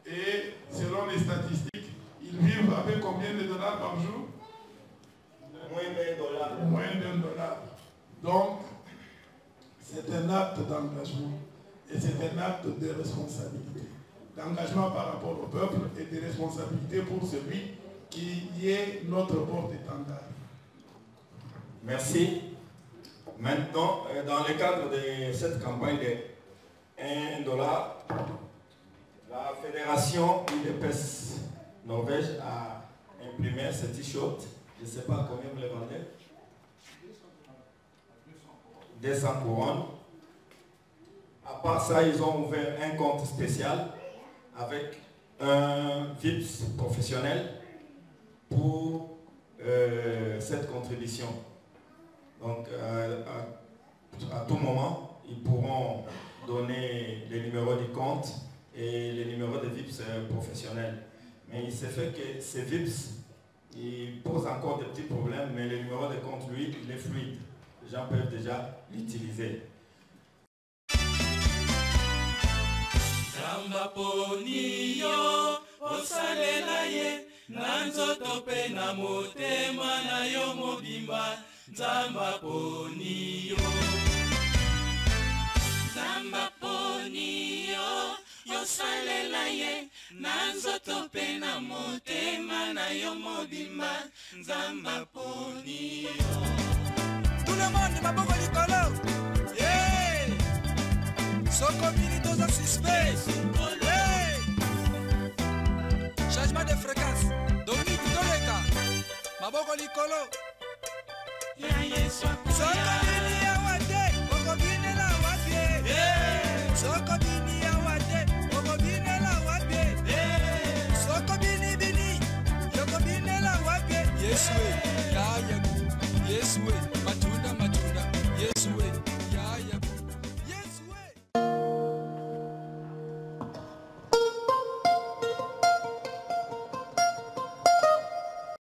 Et selon les statistiques, ils vivent avec combien de dollars par jour? Moins d'$1. Moins d'$1. Donc, c'est un acte d'engagement et c'est un acte de responsabilité. D'engagement par rapport au peuple et de responsabilité pour celui qui est notre porte-étendard. Merci. Maintenant, dans le cadre de cette campagne de $1, la fédération UDPS Norvège a imprimé ce t-shirt. Je ne sais pas combien vous les vendez. 200 couronnes. À part ça, ils ont ouvert un compte spécial avec un VIPS professionnel pour cette contribution. Donc, à tout moment, ils pourront donner les numéros du compte et les numéros de VIPS professionnels. Mais il s'est fait que ces VIPS, ils posent encore des petits problèmes, mais le numéro de compte, lui, il est fluide. Les gens peuvent déjà l'utiliser. Zamba poniyo, osalela ye, nanzoto pe na motema na yo mobimba. Zamba poniyo, Zamba poniyo, yosalela ye, nanzoto pe na motema na yo mobimba. Zamba poniyo. Tout le monde, maboko likolo. Yeah. Soko mini toza suspect. Hey! Changement de fréquence. Dominique Doleka. Maboko likolo. Soko mini ya wate. Koko bine la wapie. Soko mini ya wate. Koko bine la wapie. Soko bini bini. Yoko bine la wapie. Yes way. Ya yaku. Yes way. Matunda matunda. Yes way.